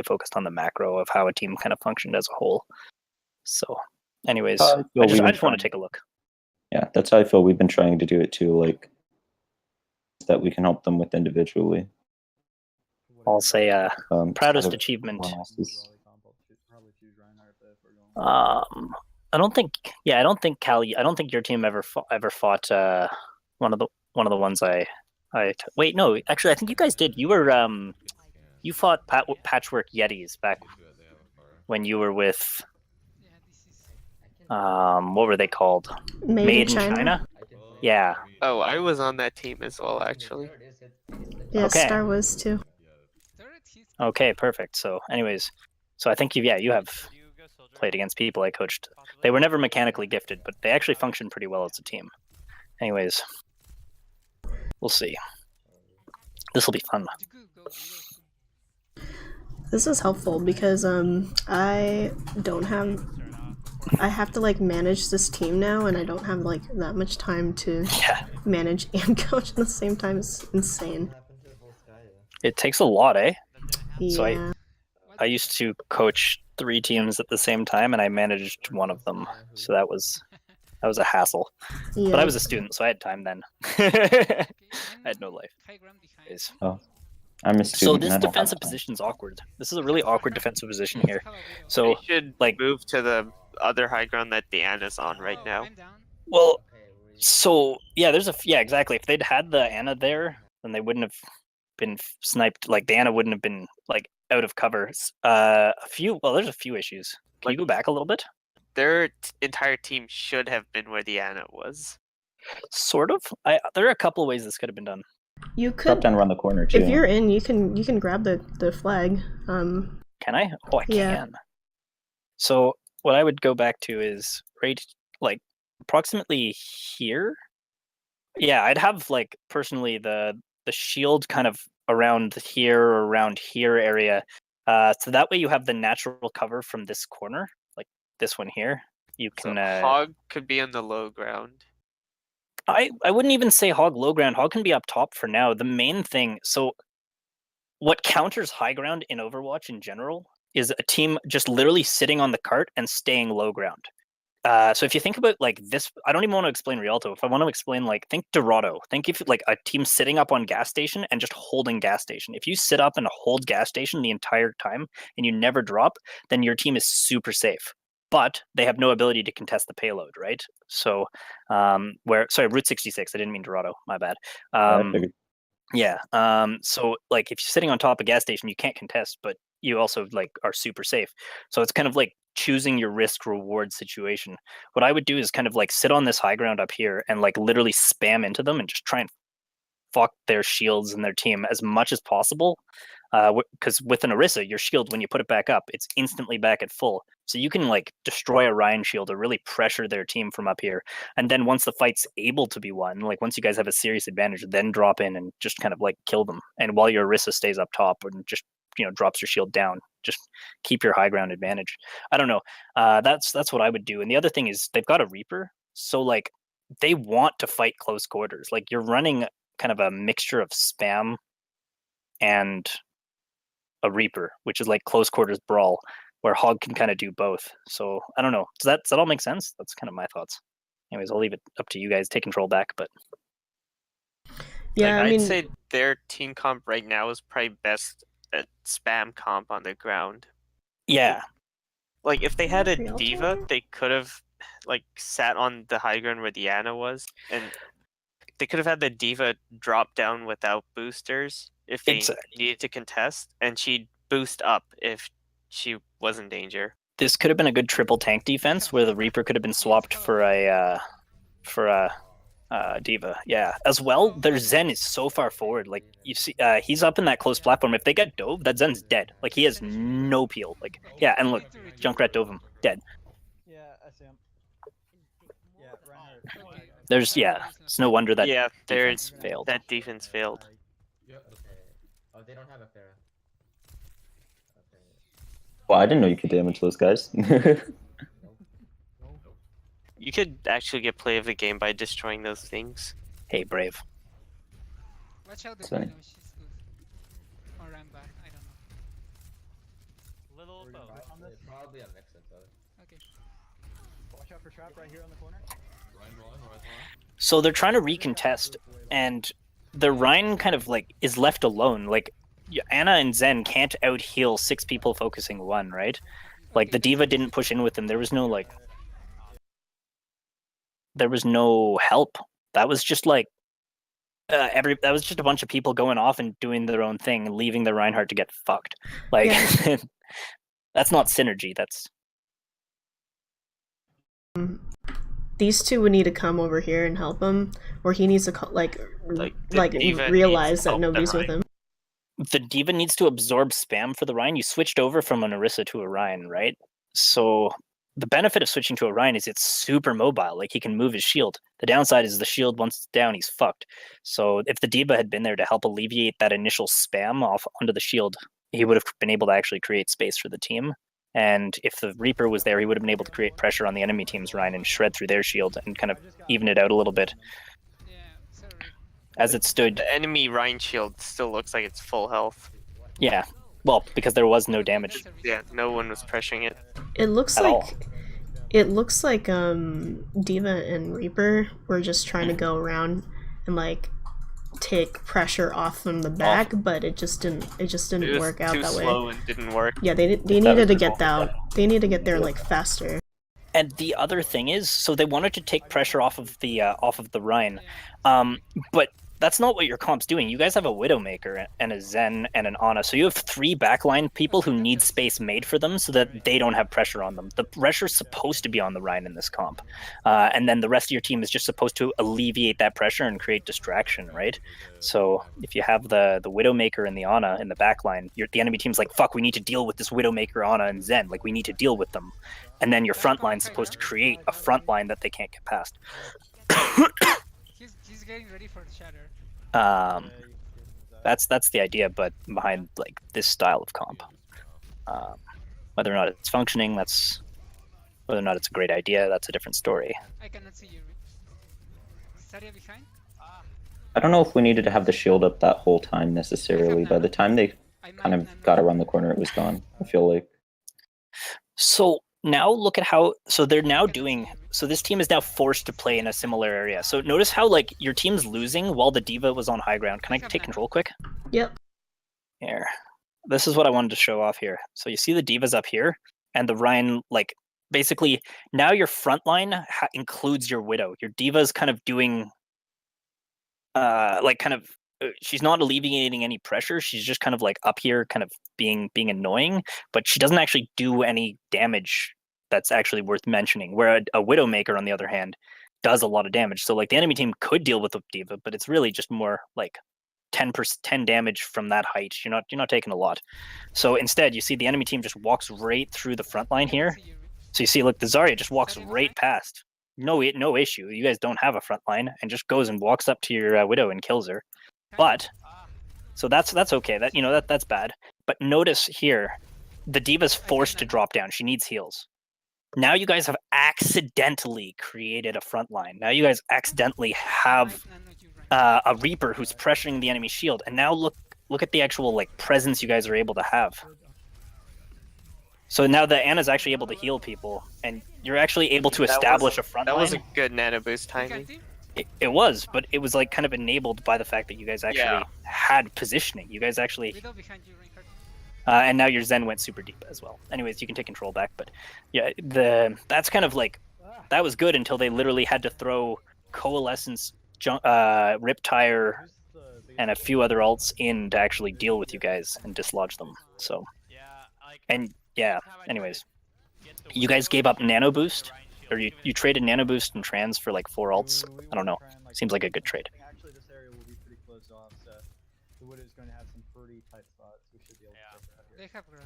focused on the macro of how a team kind of functioned as a whole. So, anyways, I just want to take a look. Yeah, that's how I feel. We've been trying to do it too, like that we can help them with individually. I'll say proudest kind of achievement. everyone else's. I don't think Cali. I don't think your team ever fought one of the ones wait, no, actually I think you guys did. You were you fought Patchwork Yetis back when you were with what were they called? Made in China? Yeah. Oh, I was on that team as well, actually. Yeah, Okay. Star was too. Okay, perfect. So, anyways, so I think you have played against people I coached. They were never mechanically gifted, but they actually functioned pretty well as a team. Anyways, we'll see. This will be fun. This is helpful because I have to like manage this team now, and I don't have like that much time to manage and coach at the same time. It's insane. It takes a lot, eh? Yeah. So I used to coach 3 teams at the same time, and I managed one of them. So that was a hassle. Yeah. But I was a student, so I had time then. I had no life. Oh, I'm a student. So this and I don't have defensive time. position's awkward. This is a really awkward defensive position here. So We should like move to the other high ground that Deanna's on right now. well, so yeah, exactly. If they'd had the Anna there, then they wouldn't have been sniped. Like the Anna wouldn't have been like out of cover. There's a few issues. Can you go back a little bit? Their entire team should have been where the Ana was. Sort of. There are a couple ways this could have been done. You Drop could, down around the corner too. if you're in, you can grab the flag. Can I? Oh, I Yeah. can. So what I would go back to is right, like approximately here. Yeah, I'd have like personally the shield kind of around here or around here area. So that way you have the natural cover from this corner, like this one here. You can. So Hog could be on the low ground. I wouldn't even say Hog low ground. Hog can be up top for now. The main thing, so what counters high ground in Overwatch in general is a team just literally sitting on the cart and staying low ground. So if you think about like this, I don't even want to explain Rialto. If I want to explain, like, think Dorado. Think if like a team sitting up on gas station and just holding gas station. If you sit up and hold gas station the entire time and you never drop, then your team is super safe. But they have no ability to contest the payload, right? So, Route 66. I didn't mean Dorado. My bad. Yeah. So like if you're sitting on top of a gas station, you can't contest, but you also like are super safe. So it's kind of like choosing your risk reward situation. What I would do is kind of like sit on this high ground up here and like literally spam into them and just try and fuck their shields and their team as much as possible. Because with an Orisa, your shield, when you put it back up, it's instantly back at full. So you can like destroy a Ryan shield or really pressure their team from up here. And then once the fight's able to be won, like once you guys have a serious advantage, then drop in and just kind of like kill them. And while your Orisa stays up top and just, you know, drops your shield down, just keep your high ground advantage. I don't know. That's what I would do. And the other thing is they've got a Reaper. So like they want to fight close quarters. Like you're running kind of a mixture of spam and a Reaper, which is like close quarters brawl, where Hog can kind of do both. So I don't know. Does that all make sense? That's kind of my thoughts. Anyways, I'll leave it up to you guys. Take control back, but Yeah, like, I mean, I'd say their team comp right now is probably best at spam comp on the ground. yeah, Like if they had a Rialto? diva, they could have like sat on the high ground where the Ana was, and they could have had the diva drop down without boosters if they needed to contest, and she'd boost up if she was in danger. this could have been a good triple tank defense where the Reaper could have been swapped for a diva. Yeah, as well, their Zen is so far forward. Like you see, he's up in that close platform. If they get dove, that Zen's dead. Like he has no peel. Like yeah, and look, Junkrat dove him, dead. Yeah, I see him. Yeah, Reinhardt. It's no wonder that defense failed. That defense failed. Okay. Oh, they don't have a Pharah. Okay. Well, I didn't know you could damage those guys. You could actually get play of the game by destroying those things. Hey, Brave. Watch out the Sorry. Dino, she's good. Or I'm bad, I don't know. Little both. On this? It's probably a mix of both. Okay. Watch out for trap right here on the corner. So they're trying to recontest, and the Rhine kind of like is left alone. Like Ana and Zen can't out heal 6 people focusing 1, right? Like the diva didn't push in with them. There was no like, there was no help. That was just like that was just a bunch of people going off and doing their own thing, and leaving the Reinhardt to get fucked. Like that's not synergy. That's these two would need to come over here and help him, or he needs to the diva realize needs that help nobody's the with him. the diva needs to absorb spam for the Rhine. You switched over from an Orisa to a Rhine, right? So the benefit of switching to a Rhine is it's super mobile. Like he can move his shield. The downside is the shield, once it's down, he's fucked. So if the diva had been there to help alleviate that initial spam off onto the shield, he would have been able to actually create space for the team. And if the Reaper was there, he would have been able to create pressure on the enemy team's Rhine and shred through their shield and kind of even it out a little bit. Yeah, sorry. As it stood, The enemy Rhine shield still looks like it's full health. yeah. Well, because there was no damage. Yeah, no one was pressuring it. It looks At like all. Diva and Reaper were just trying to go around and like take pressure off from the back, but it just didn't It was work out too that slow way. and didn't work. Yeah, they needed to get that. They need to get there like faster. And the other thing is, so they wanted to take pressure off of the Rhine, but that's not what your comp's doing. You guys have a Widowmaker and a Zen and an Ana, so you have 3 backline people who need space made for them so that they don't have pressure on them. The pressure's supposed to be on the Rhine in this comp, and then the rest of your team is just supposed to alleviate that pressure and create distraction, right? So if you have the Widowmaker and the Ana in the backline, the enemy team's like, fuck, we need to deal with this Widowmaker, Ana, and Zen. Like, we need to deal with them. And then your front line's supposed to create a front line that they can't get past. He's getting ready for the shatter. That's the idea, but behind like this style of comp, whether or not it's functioning, whether or not it's a great idea, that's a different story. I cannot see you. Saria behind? I don't know if we needed to have the shield up that whole time necessarily. By the time they kind of got around the corner, it was gone, I feel like. So now look at how, so they're now doing, so this team is now forced to play in a similar area. So notice how like your team's losing while the D.Va was on high ground. Can I take control quick? Yep. Here. This is what I wanted to show off here. So you see the D.Va's up here and the Rhine, like basically now your front line includes your Widow. Your D.Va's kind of doing she's not alleviating any pressure. She's just kind of like up here, kind of being annoying, but she doesn't actually do any damage that's actually worth mentioning. Where a Widowmaker, on the other hand, does a lot of damage. So like the enemy team could deal with the D.Va, but it's really just more like 10 damage from that height. You're not taking a lot. So instead, you see the enemy team just walks right through the front line here. So you see, look, the Zarya just walks right past. No issue. You guys don't have a front line, and just goes and walks up to your Widow and kills her. But so that's okay. That's bad. But notice here, the D.Va's forced to drop down. She needs heals. Now you guys have accidentally created a front line. Now you guys accidentally have a Reaper who's pressuring the enemy shield. And now look at the actual like presence you guys are able to have. So now the Ana's actually able to heal people, and you're actually able to establish a front line. That was a good nano boost timing. It was, but it was like kind of enabled by the fact that you guys actually had positioning. You guys actually, and now your Zen went super deep as well. Anyways, you can take control back, but yeah, that's kind of like that was good until they literally had to throw Coalescence, Riptire, and a few other alts in to actually deal with you guys and dislodge them. So, and yeah, anyways, you guys gave up Nano Boost. Or you traded Nano Boost and Trans for like 4 alts. I don't know. Seems like a good trade. Actually, this area will be pretty closed off, so the Widow is going to have some pretty tight spots. We should be able to take her out here. They have grab.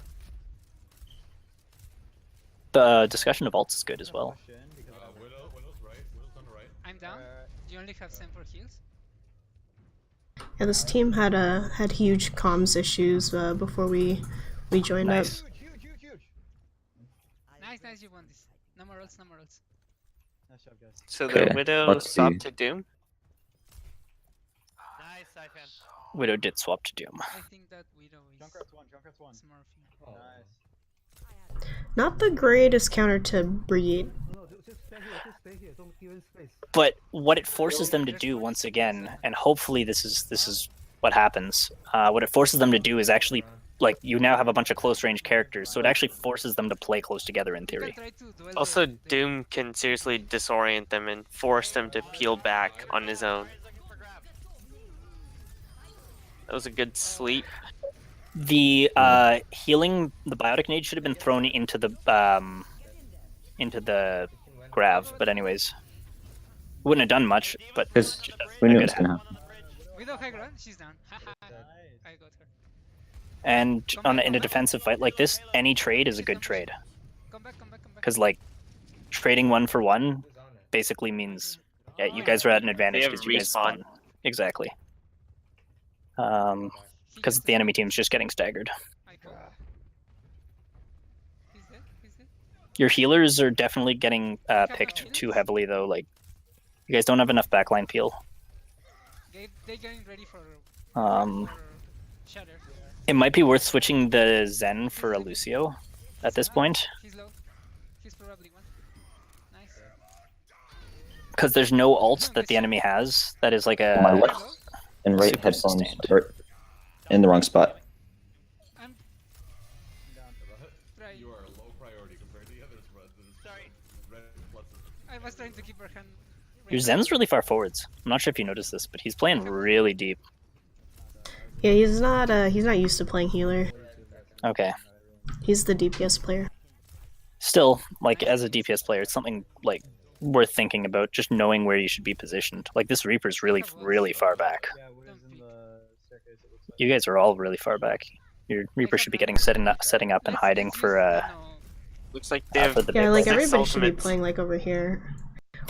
The discussion of alts is good as well. Widow's right. Widow's on the right. I'm down. Do you only have 7 for heals? Yeah, this team had huge comms issues before we joined up. Nice, you won this. No more ults, no more ults. Nice job, guys. So the Widow swapped to Doom? Nice, Siphon. Widow did swap to Doom. I think that Widow is Junkrat's one. Smurfing. Nice. Not the greatest counter to Brigade. But what it forces them to do once again, and hopefully this is what happens. What it forces them to do is actually, like, you now have a bunch of close range characters, so it actually forces them to play close together in theory. Also, Doom can seriously disorient them and force them to peel back on his own. That was a good sleep. The healing, the biotic nade should have been thrown into the grav, but anyways, wouldn't have done much. But because we knew it was gonna happen. Widow high ground, she's down. I got her. And in a defensive fight like this, any trade is a good trade. Come back. Because like trading 1 for 1 basically means you guys are at an advantage because you guys spawn. Exactly. Because the enemy team's just getting staggered. He's dead. Your healers are definitely getting picked too heavily though. Like you guys don't have enough backline peel. They're getting ready for shatter. It might be worth switching the Zen for a Lucio at this point. He's low. He's probably one. Nice. Because there's no ult that the enemy has that is like a... My left and right headphones are in the wrong spot. I'm trying. You are a low priority compared to the others, but Sorry. red pluses. I was trying to keep her hand Your Zen's really far forwards. I'm not sure if you noticed this, but he's playing really deep. Yeah, he's not used to playing healer. Okay. He's the DPS player. Still, like, as a DPS player, it's something, like, worth thinking about, just knowing where you should be positioned. Like, this Reaper's really, really far back. Yeah, Wiz in the staircase, it looks like. You guys are all really far back. Your Reaper should be getting setting up and hiding for, Looks like they have for the Yeah, big like one. everybody should be ultimates. playing like over here,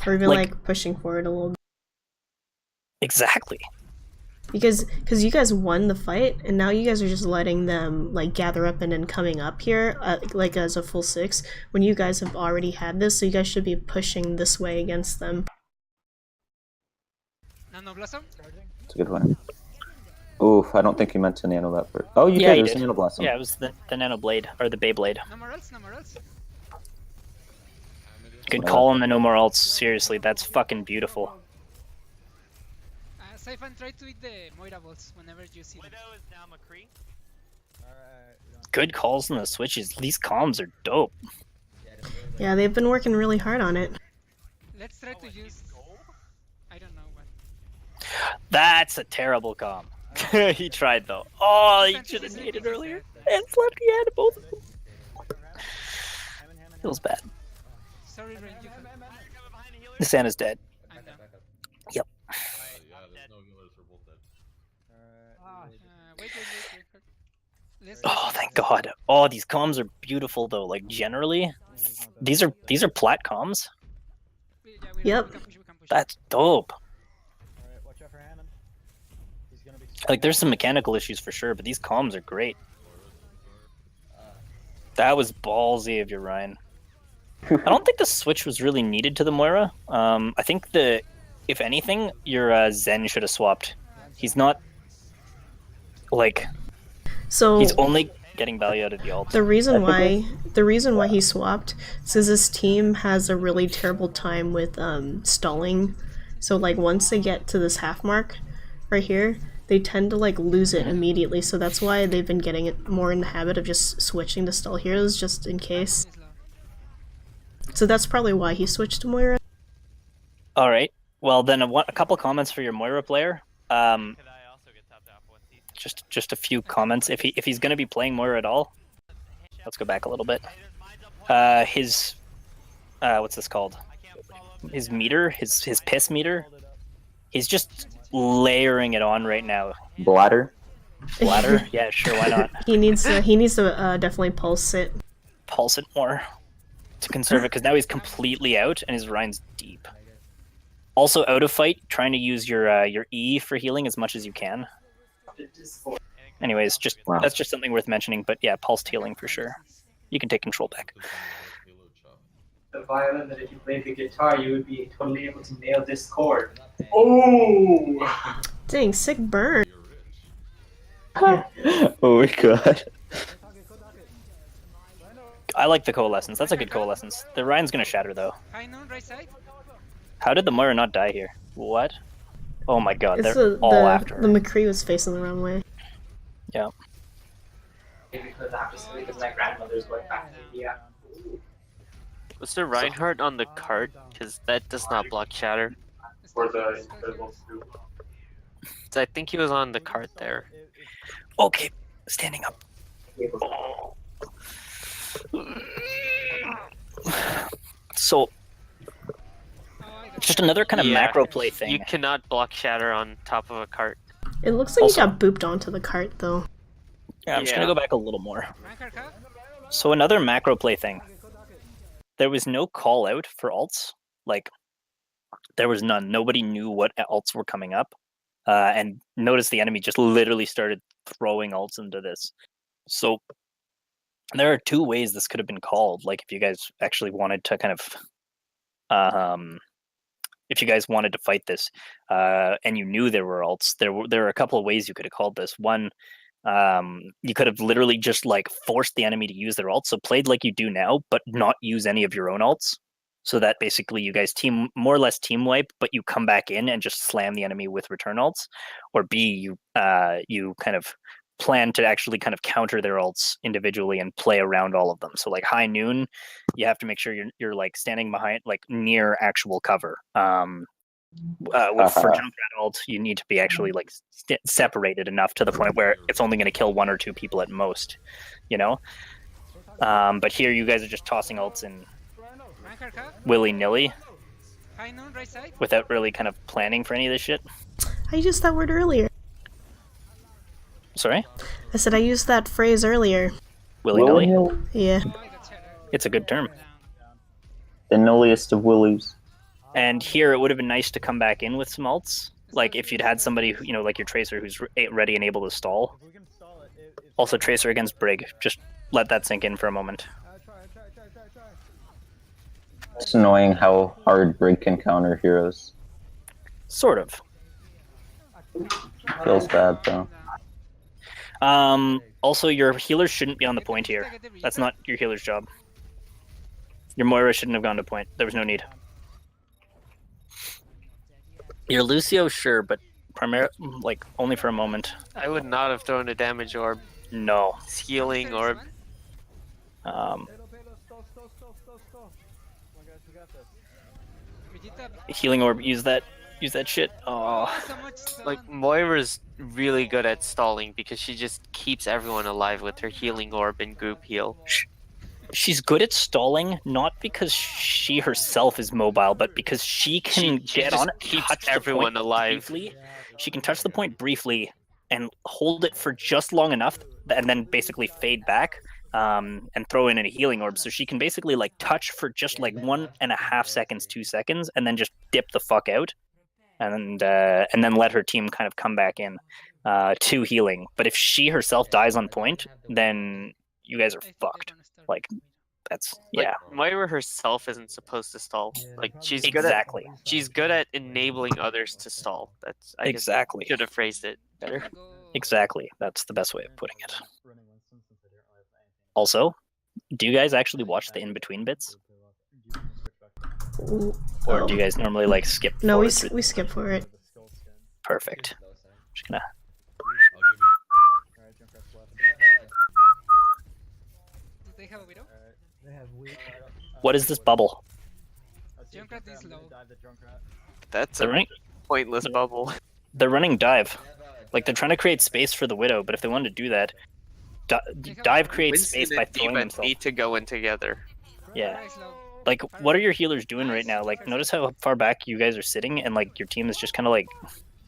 or even like pushing forward a little bit. Exactly. Because you guys won the fight, and now you guys are just letting them like gather up and then coming up here, like as a full 6. When you guys have already had this, so you guys should be pushing this way against them. Nano Blossom? It's a good one. Oof, I don't think you meant to nano that first. Oh, you Yeah, did. you It was did. Nano Blossom. Yeah, it was the Nano Blade, or the Beyblade. No more else, no more else. Good call on the no more alts. Seriously, that's fucking beautiful. Siphon, try to eat the Moira balls whenever you see them. Widow is now McCree. Good calls on the switches. These comms are dope. Yeah, they've been working really hard on it. Let's try to use... I don't know what. That's a terrible comm. He tried though. Oh, he should have needed earlier. And Fluffy had both of them. Feels bad. Sorry, Rain, you can... The Santa's dead. I know. Yep. Yeah, there's no healers for both dead. Wait. Let's Oh, thank God. Oh, these comms are beautiful though. Like generally, these are plat comms. Yep. We can push. That's dope. Alright, watch out for Hammond. He's gonna be Like there's some mechanical issues for sure, but these comms are great. That was ballsy of you, Ryan. I don't think the switch was really needed to the Moira. I think if anything, your Zen should have swapped. He's not like So he's only getting value out of the ult. the reason why he swapped is 'cause this team has a really terrible time with stalling. So like once they get to this half mark right here, they tend to like lose it immediately. So that's why they've been getting it more in the habit of just switching to stall heroes just in case. So that's probably why he switched to Moira. All right. Well, then a couple comments for your Moira player. Could I also get tapped out once he's... Just a few comments. If he's going to be playing Moira at all, let's go back a little bit. His what's this called? His meter, his piss meter. He's just layering it on right now. Bladder. Bladder? Yeah, sure. Why not? He needs to definitely pulse it. Pulse it more to conserve it because now he's completely out and his Rhine's deep. Also out of fight, trying to use your E for healing as much as you can. Anyways, just Wow. that's just something worth mentioning. But yeah, pulsed healing for sure. You can take control back. The violin that if you played the guitar, you would be totally able to nail this chord. Oh! Dang, sick burn. Oh my God. I like the coalescence. That's a good coalescence. The Ryan's gonna shatter though. High noon, right side. How did the Moira not die here? What? Oh my God, It's they're all after her. the McCree was facing the wrong way. Yeah. Because I have to say, because my grandmother's going back to India. Was there Reinhardt on the cart? Because that does not block shatter. For the Incredible 2. So I think he was on the cart there. Okay, standing up. So, just another kind of Yeah, macro play thing. You cannot block shatter on top of a cart. It looks like Also- he got booped onto the cart though. Yeah, I'm just gonna go back a little more. Rankard cap. So another macro play thing. There was no call out for alts. Like, there was none. Nobody knew what alts were coming up. And notice the enemy just literally started throwing alts into this. So there are two ways this could have been called. Like, if you guys actually wanted to kind of, if you guys wanted to fight this, and you knew there were alts, there were a couple of ways you could have called this. One, you could have literally just like forced the enemy to use their alts, so played like you do now, but not use any of your own alts. So that basically you guys more or less team wipe, but you come back in and just slam the enemy with return alts. Or B, you kind of plan to actually kind of counter their alts individually and play around all of them. So like high noon, you have to make sure you're like standing behind, like near actual cover. For Junkrat ult, you need to be actually like separated enough to the point where it's only going to kill 1 or 2 people at most, you know. But here you guys are just tossing ults in willy nilly High noon, right side. without really kind of planning for any of this shit. I used that word earlier. Sorry, I said I used that phrase earlier. willy nilly. Yeah. It's a good term. The nulliest of willies. And here it would have been nice to come back in with some ults. Like if you'd had somebody, who, like your Tracer, who's ready and able to stall. Also, Tracer against Brig. Just let that sink in for a moment. It's annoying how hard Brig can counter heroes. Sort of. Feels bad though. Also, your healers shouldn't be on the point here. That's not your healer's job. Your Moira shouldn't have gone to point. There was no need. Your Lucio, sure, but like only for a moment. I would not have thrown a damage orb. No. Healing orb. Healing orb. Use that shit. Oh. Like Moira's really good at stalling because she just keeps everyone alive with her healing orb and group heal. She's good at stalling, not because she herself is mobile, but because she can get on it, keeps touch everyone the point alive. briefly. She can touch the point briefly and hold it for just long enough, and then basically fade back and throw in a healing orb. So she can basically like touch for just like 1.5 seconds, 2 seconds, and then just dip the fuck out, and then let her team kind of come back in to healing. But if she herself dies on point, then you guys are fucked. Like, that's yeah. Like, Moira herself isn't supposed to stall. Like she's Exactly. She's good at enabling others to stall. That's I Exactly. guess I should have phrased it better. Exactly. That's the best way of putting it. Also, do you guys actually watch the in-between bits? Or do you guys normally like skip No, we forward? we skip for it. Perfect. Just gonna... Do they have a widow? What is this bubble? Junkrat is low. That's They're a running, pointless bubble. they're running dive. Like, they're trying to create space for the Widow, but if they wanted to do that, dive creates space by throwing Demon themselves. need to go in together. Yeah. Like, what are your healers doing right now? Like, notice how far back you guys are sitting, and, like, your team is just kind of, like...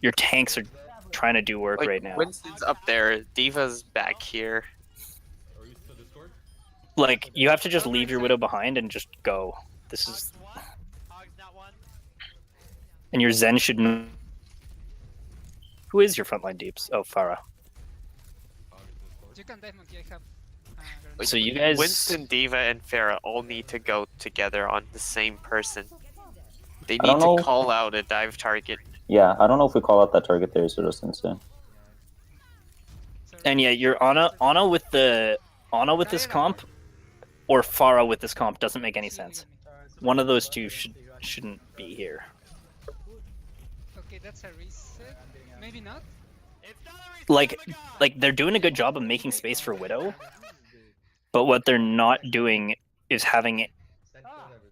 Your tanks are trying to do work Like, right now. Winston's up there, Diva's back here. Like, you have to just leave your Widow behind and just go. This is... And your Zen should know... Who is your frontline deeps? Oh, Farah. You can dive monkey, I have. Like, So you guys... Winston, Diva, and Farah all need to go together on the same person. They I don't need to know. call out a dive target. Yeah, I don't know if we call out that target there, so just insane. And yeah, you're Ana with the... Ana with this comp, or Farah with this comp doesn't make any sense. One of those two shouldn't be here. Okay, that's a reset. Maybe not. Like they're doing a good job of making space for Widow, but what they're not doing is having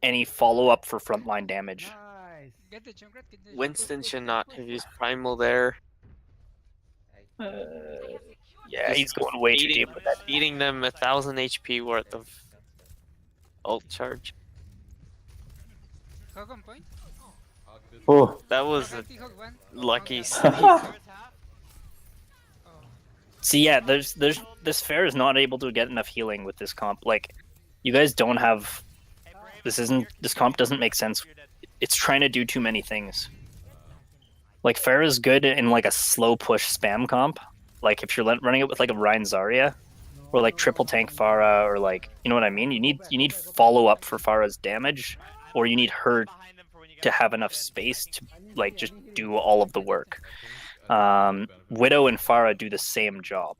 any follow-up for frontline damage. Get the Junkrat, get the Winston should not have used Primal there. Yeah, he's going way too deep with that. Beating them 1,000 HP worth of ult charge. Hog on point. Oh, That was a Hog one. lucky See, yeah, this fair is not able to get enough healing with this comp. Like, you guys don't have... This comp doesn't make sense. It's trying to do too many things. Like, fair is good in, like, a slow push spam comp. Like, if you're running it with, like, a Rein Zarya, or, like, triple tank Farah, or, like, you know what I mean? You need follow-up for Farah's damage, or you need her to have enough space to, like, just do all of the work. Widow and Farah do the same job.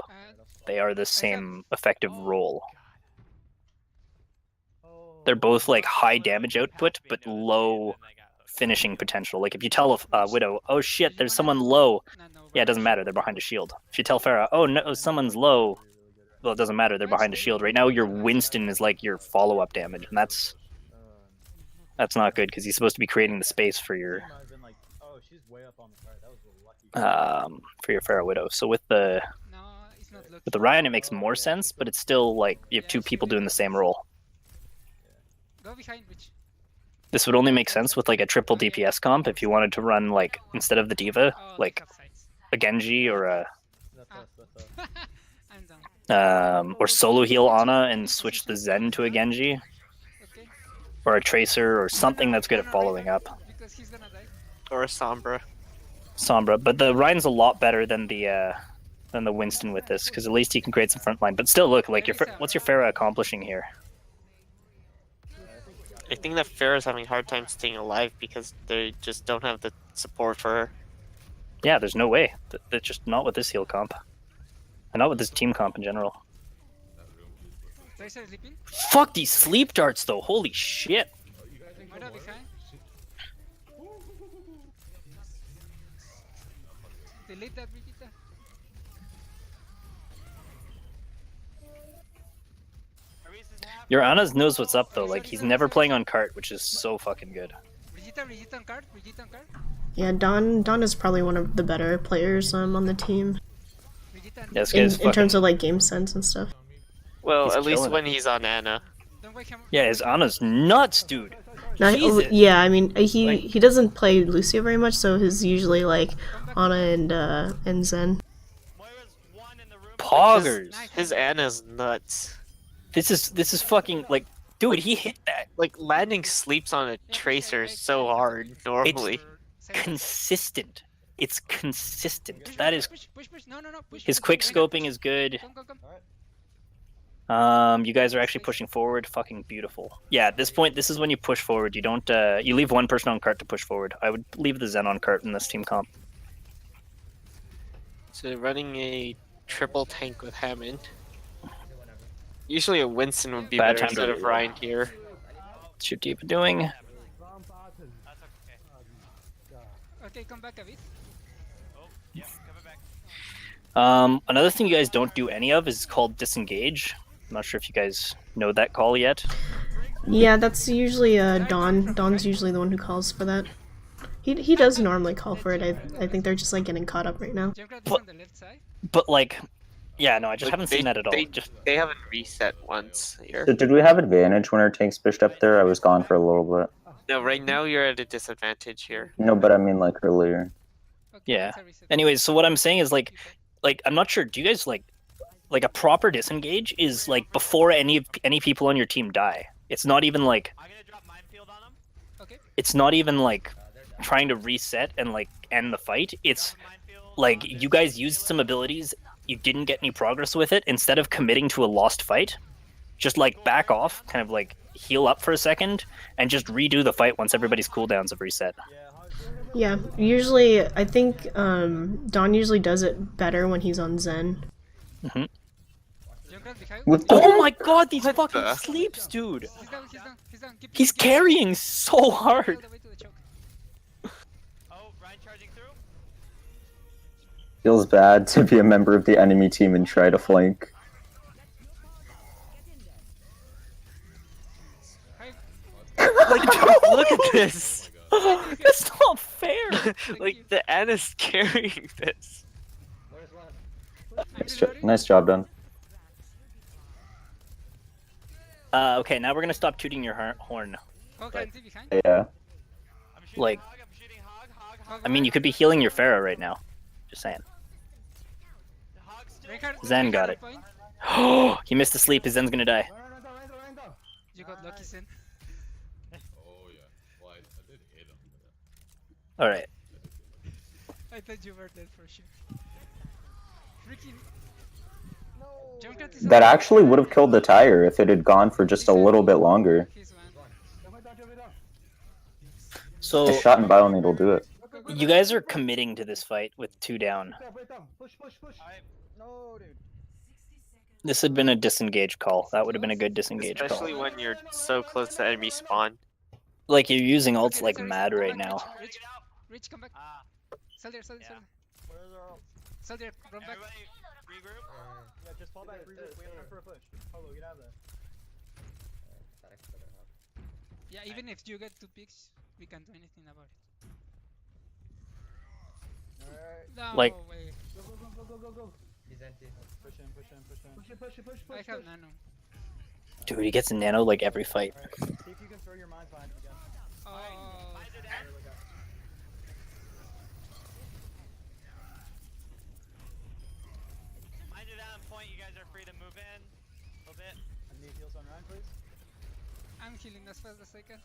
They are the same effective role. They're both like high damage output, but low finishing potential. Like if you tell a Widow, oh shit, there's someone low. Yeah, it doesn't matter, they're behind a shield. If you tell Farah, oh no, someone's low. Well, it doesn't matter, they're behind a shield. Right now, your Winston is like your follow-up damage, and that's not good, because he's supposed to be creating the space for your Oh, she's way up on the card. That was a lucky. For your Pharaoh Widow. So with the No, it's not lucky. with the Ryan, it makes more sense, but it's still like you have two people doing the same role. Go behind, Rich. This would only make sense with like a triple DPS comp if you wanted to run like instead of the diva, like a Genji or a I'm done. or solo heal Ana and switch the Zen to a Genji, Okay. or a Tracer or something that's good at following up. Because he's gonna die. Or a Sombra. Sombra, but the Ryan's a lot better than the Winston with this because at least he can create some frontline. But still, look, like what's your Pharah accomplishing here? I think that Pharah's having a hard time staying alive because they just don't have the support for her. Yeah, there's no way. That's just not with this heal comp. And not with this team comp in general. Tracer sleeping. Fuck these sleep darts though, holy shit. Moira behind. Delete that, Brigitte. Your Anas knows what's up though, like he's never playing on cart, which is so fucking good. Brigitte on card. Brigitte on card. Yeah, Don is probably one of the better players on the team. Yeah, this guy's In terms of like game sense and stuff. Well, He's at least killing when he's on Ana. Yeah, his Ana's nuts, dude. No, Jesus. yeah, I mean he doesn't play Lucio very much, so his usually like Ana and Zen. Poggers. His Ana's nuts. This is fucking like, dude, he hit that. Like landing sleeps on a Tracer is so hard normally. It's consistent. It's consistent. That is. Push. No. Push. His quick scoping is good. Come. You guys are actually pushing forward. Fucking beautiful. Yeah, at this point, this is when you push forward. You don't. You leave one person on cart to push forward. I would leave the Zen on cart in this team comp. So running a triple tank with Hammond. Usually a Winston would be Bad better time instead to- of Ryan here. What's your diva doing? Okay, come back a bit. Another thing you guys don't do any of is called disengage. I'm not sure if you guys know that call yet. Yeah, that's usually Don. Don's usually the one who calls for that. He does normally call for it. I think they're just like getting caught up right now. Junkrat is on the left side. But like, yeah, no, I just haven't seen that at all. They haven't reset once here. So did we have advantage when our tanks pushed up there? I was gone for a little bit. No, right now you're at a disadvantage here. No, but I mean like earlier. Yeah. Anyways, so what I'm saying is like I'm not sure. Do you guys like a proper disengage is like before any people on your team die. It's not even like. Okay. It's not even like trying to reset and like end the fight. It's like you guys used some abilities, you didn't get any progress with it. Instead of committing to a lost fight, just like back off, kind of like heal up for a second, and just redo the fight once everybody's cooldowns have reset. Yeah, usually I think Don usually does it better when he's on Zen. Mm-hmm. Junkrat behind. Oh my god, these fucking sleeps, dude! He's down. Keep He's carrying so all hard. the way to the choke. Oh, Ryan charging through. Feels bad to be a member of the enemy team and try to flank. Like, look at this. That's not fair. Like the Ana's carrying this. Nice job done. Okay, now we're gonna stop tooting your horn. Okay, anti behind. Yeah. Like, I'm shooting hog. I mean, you could be healing your Pharah right now. Just saying. Hog still. Reinhardt, Zen got Reinhardt it. on point. He missed the sleep. His Zen's gonna die. You got lucky, Zen. Oh yeah. Well, I did hit him. All right. I thought you were dead for sure. Freaking. Junkrat is That on- actually would have killed the tire if it had gone for just a little bit longer. He's one. So A shot and bio needle do it. you guys are committing to this fight with 2 down. Push. No, dude. This had been a disengage call. That would have been a good disengage Especially call. when you're so close to enemy spawn. Like you're using ults Okay, like sorry, mad come right back, now. Rich, come back. Ah, Sell there. Where's our ult? Sell there, run back. everybody regroup. Yeah, just fall back. Regroup. We have time for a push. Polo, get out of there. Yeah, even if you get 2 picks, we can't do anything about it. Alright. No Like- way. Go, go, go, go, go, go, go. He's empty. Push in, push in, push in. Push it, push it, push, push, I have push. nano. Dude, he gets a nano like every fight. Alright, see if you can throw your mines behind him again. Oh. There we go. Mind you down point, you guys are free to move in a little bit. I need heals on Ryan, please. I'm healing as fast as I can.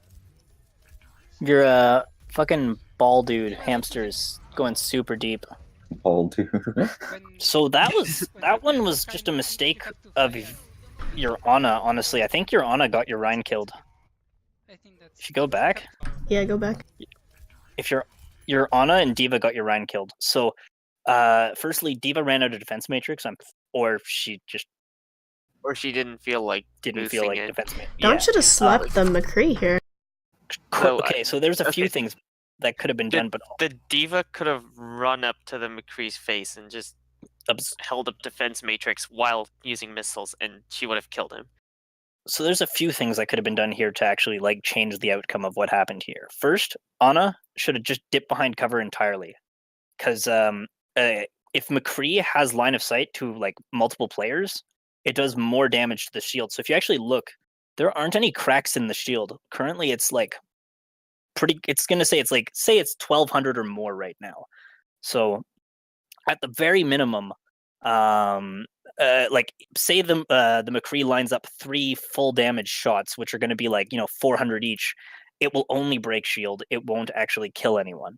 Your fucking ball dude hamster is going super deep. Ball dude. When, So that was when that the one time was was just a kind, mistake you have to of fly, your Ana. Honestly, I think your Ana got your Rhine killed. I think that's. If you go back, Yeah, go back. if your Ana and Diva got your Rhine killed. So, firstly, Diva ran out of defense matrix, or she just Or she didn't feel like didn't feel boosting like it. defense matrix. Don should have slept the McCree here. No, Okay, so there's a few okay. things that could have been done, but The diva could have run up to the McCree's face and just held up defense matrix while using missiles, and she would have killed him. so there's a few things that could have been done here to actually like change the outcome of what happened here. First, Ana should have just dipped behind cover entirely, because if McCree has line of sight to like multiple players, it does more damage to the shield. So if you actually look, there aren't any cracks in the shield. Currently, it's like pretty. It's gonna say it's 1200 or more right now. So at the very minimum, like say the McCree lines up 3 full damage shots, which are going to be like 400 each. It will only break shield. It won't actually kill anyone.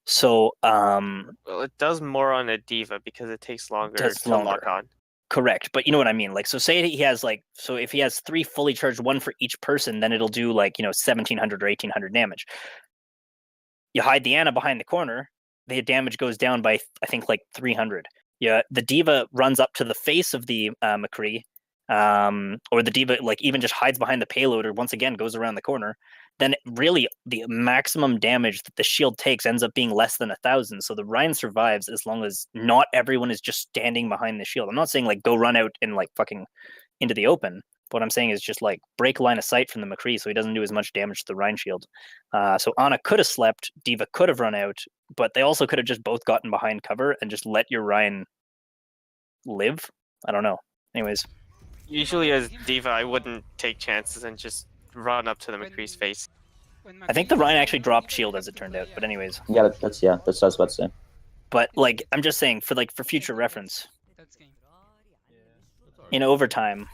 So Well, it does more on a diva because it takes longer Does to lock longer. on. correct, but you know what I mean. Like, so say he has so if he has 3 fully charged, 1 for each person, then it'll do 1700 or 1800 damage. You hide the Ana behind the corner, the damage goes down by I think 300. Yeah, the diva runs up to the face of the McCree, or the diva even just hides behind the payload, or once again goes around the corner. Then really the maximum damage that the shield takes ends up being less than 1,000. So the Rhine survives as long as not everyone is just standing behind the shield. I'm not saying go run out and fucking into the open. What I'm saying is just break line of sight from the McCree so he doesn't do as much damage to the Rhine shield. So Ana could have slept, Diva could have run out, but they also could have just both gotten behind cover and just let your Rhine live. I don't know. Anyways. Usually as diva, I wouldn't take chances and just run up to the When- McCree's face. when I think the McCree Rhine is actually down, dropped Diva, shield you as have it to turned fly, out, but anyways. Yeah, that's what I was about to say. But I'm just saying for future reference, That's game. in overtime,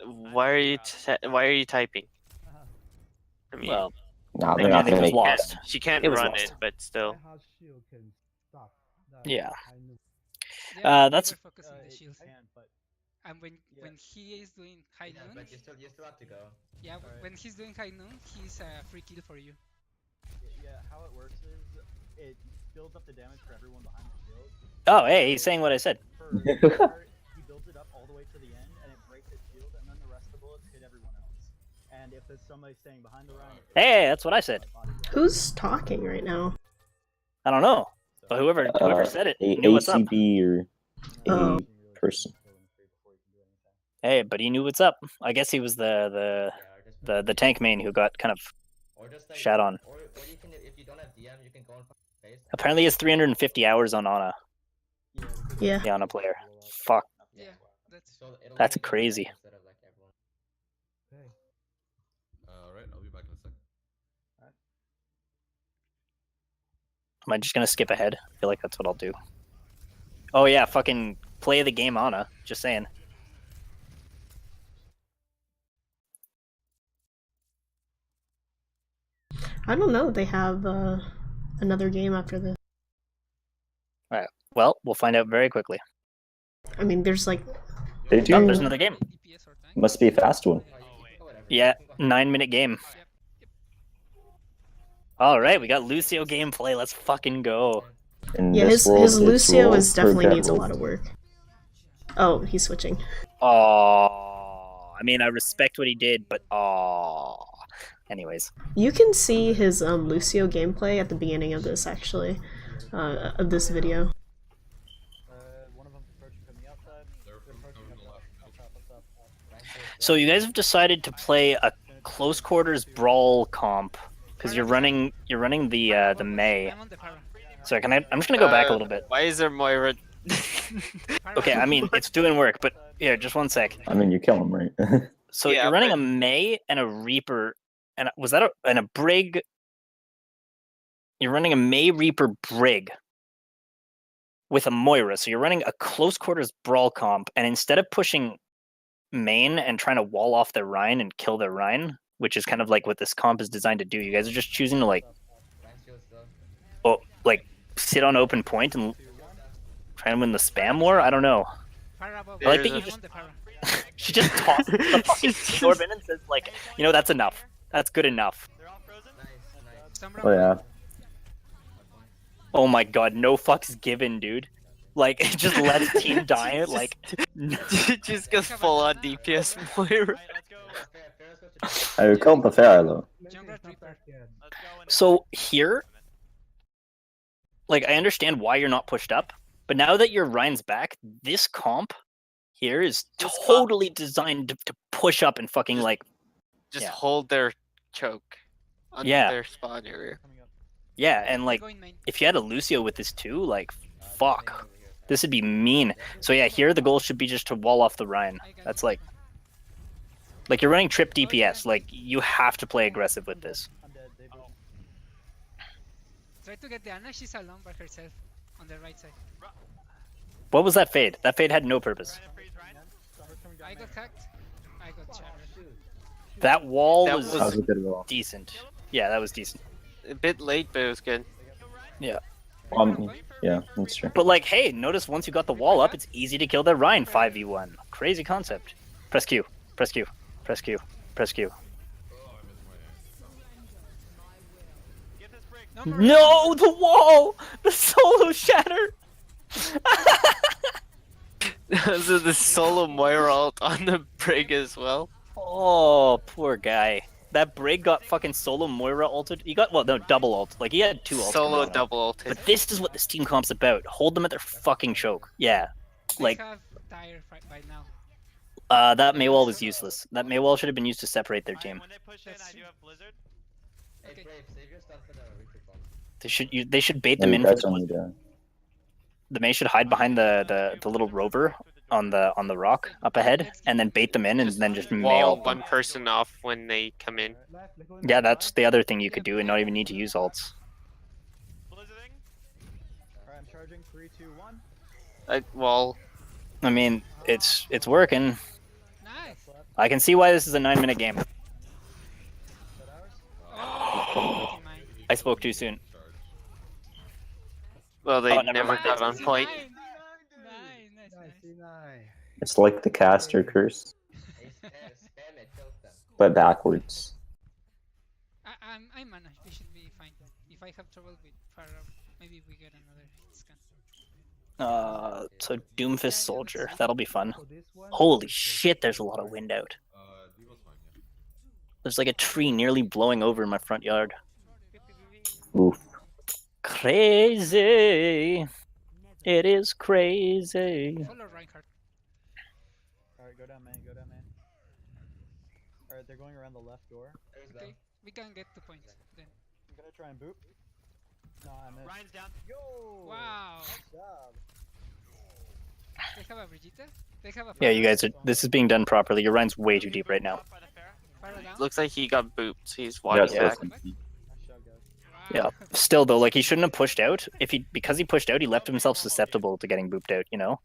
Why are you typing? I mean, well, Nah, they're I not mean, it gonna was make. lost. she can't It was run lost. it, but still. Yeah. Yeah, that's- we're focusing the It shields. can, but And when Yeah. he is doing high Yeah, noon, but you still have to go. yeah, Alright. when he's doing high noon, he's a free kill for you. yeah, how it works is it builds up the damage for everyone behind the shield. Oh, hey, he's saying what I said. For Taylor, he builds it up all the way to the end, and it breaks his shield, and then the rest of the bullets hit everyone else. And if there's somebody staying behind the Rhine, Hey, that's what I said. Who's talking right now? I don't know, but whoever said it A knew what's up. ACB or Oh. a person. Hey, but he knew what's up. I guess he was the tank main who got kind of Or just shat on. Or you can, if you don't have DM, you can go and face. Apparently, he has 350 hours on Ana, Yeah. the Ana player. Fuck, Yeah, that's. So it'll That's let you do crazy. that instead of, everyone. Alright, I'll be back in a second. am I just gonna skip ahead? I feel like that's what I'll do. Oh yeah, fucking play the game Ana. Just saying. I don't know. They have another game after this. Well, we'll find out very quickly. I mean, there's They Oh, do. there's another game. DPS or tank. Must be a fast one. Oh, whatever. Yeah, You can go. 9-minute game. All right, we got Lucio gameplay. Let's fucking go. In Yeah, this his world, it's Lucio roll is for definitely needs a devil. lot of work. Oh, he's switching. Oh, I mean, I respect what he did, but oh. Anyways, You can see his Lucio gameplay at the beginning of this actually, of this video. One of them's approaching from the outside. They're approaching up top. so you guys have decided to play a close quarters brawl comp because you're running the May. I'm on the para. So I'm just gonna go back a little bit. Why is there Moira? Okay, I mean it's doing work, but here, just one sec. I mean, you kill him, right? So Yeah, you're running but- a May and a Reaper, and was that a Brig? You're running a May Reaper Brig with a Moira, so you're running a close quarters brawl comp, and instead of pushing main and trying to wall off their Rhine and kill their Rhine, which is kind of like what this comp is designed to do, you guys are just choosing to like sit on open point and try and win the spam war. I don't know. Para above. I like that There's you I'm just on the para. she just tosses the fucking orb in and says like, you know, that's enough. That's good enough. They're all frozen. Sombra Oh yeah. Oh my god, no fucks given, dude. Like, just let his team die. Like, Just goes full on DPS Moira. Alright, let's go. I killed the fair though. Jungler Reaper. Let's go and so here, like, I understand why you're not pushed up, but now that your Ryan's back, this comp here is This comp- totally designed to push up and fucking like, Just Yeah. hold their choke on Yeah. their spawn area. Coming up. yeah, and like, Going main. if you had a Lucio with this too, like, fuck, this would be mean. So yeah, here the goal should be just to wall off the Ryan. That's like you're running trip DPS. Like, you have to play aggressive with this. I'm dead. They both. Try to get the Anna. She's alone by herself on the right side. What was that fade? That fade had no purpose. freeze Ryan. Summer's coming down I got there. hacked. I got shattered. That wall That was That was a good roll. decent. Yeah, that was decent. A bit late, but it was good. Yeah, that's true. But like, hey, notice once you got the wall up, it's easy to kill that Ryan 5v1. Crazy concept. Press Q. Press Q. Press Q. Press Q. Get this break. No, the wall! The solo shatter! So the solo Moira ult on the Brig as well. Oh, poor guy. That Brig got fucking solo Moira ulted. He got, well, no, double ult. Like, he had two ults. Solo going on. double ulted. But this is what this team comp's about. Hold them at their fucking choke. Yeah. Like, They have dire fight by now. that Maywall was useless. That Maywall should have been used to separate their team. When they push in, I do have Blizzard. Hey, Okay. Brave, save your stuff for the retreat bomb. They should bait Yeah, them you in for guys the don't need to. The May should hide behind the little rover on the rock up ahead, and then bait them in, and then just Wall mail one them. person off when they come in. Yeah, that's the other thing you could do, and not even need to use ults. Blizzarding. Alright, I'm charging. 3, 2, 1. Wall. I mean, it's working. Nice. I can see why this is a 9-minute game. Is that ours? Oh, mine. I spoke too soon. Well, they Oh, never never mind. got on point. Nice. It's like the caster curse, Hey, spam it, kill them. but backwards. I'm mana. We should be fine. If I have trouble with fire, maybe we get another scan. So Doomfist Soldier, that'll be fun. Holy shit, there's a lot of wind out. Devo's fine, yeah. There's like a tree nearly blowing over in my front yard. Oof. Crazy. It is crazy. Follow Reinhardt. Alright, go down main, go down main. Alright, they're going around the left door. There's Okay, them. we can get the point then. I'm gonna try and boop. No, I missed. Ryan's down. Yo! Wow. Good job. They have a Brigitte. They have a. Yeah, you guys are. This is being done properly. Your Ryan's way too deep right now. By the fair. Fire down. Looks like he got booped. He's Yeah, walking so back. it's- Nice shot, guys. Yeah. Still though, like he shouldn't have pushed out. Because he pushed out, he left himself susceptible to getting booped out. You know,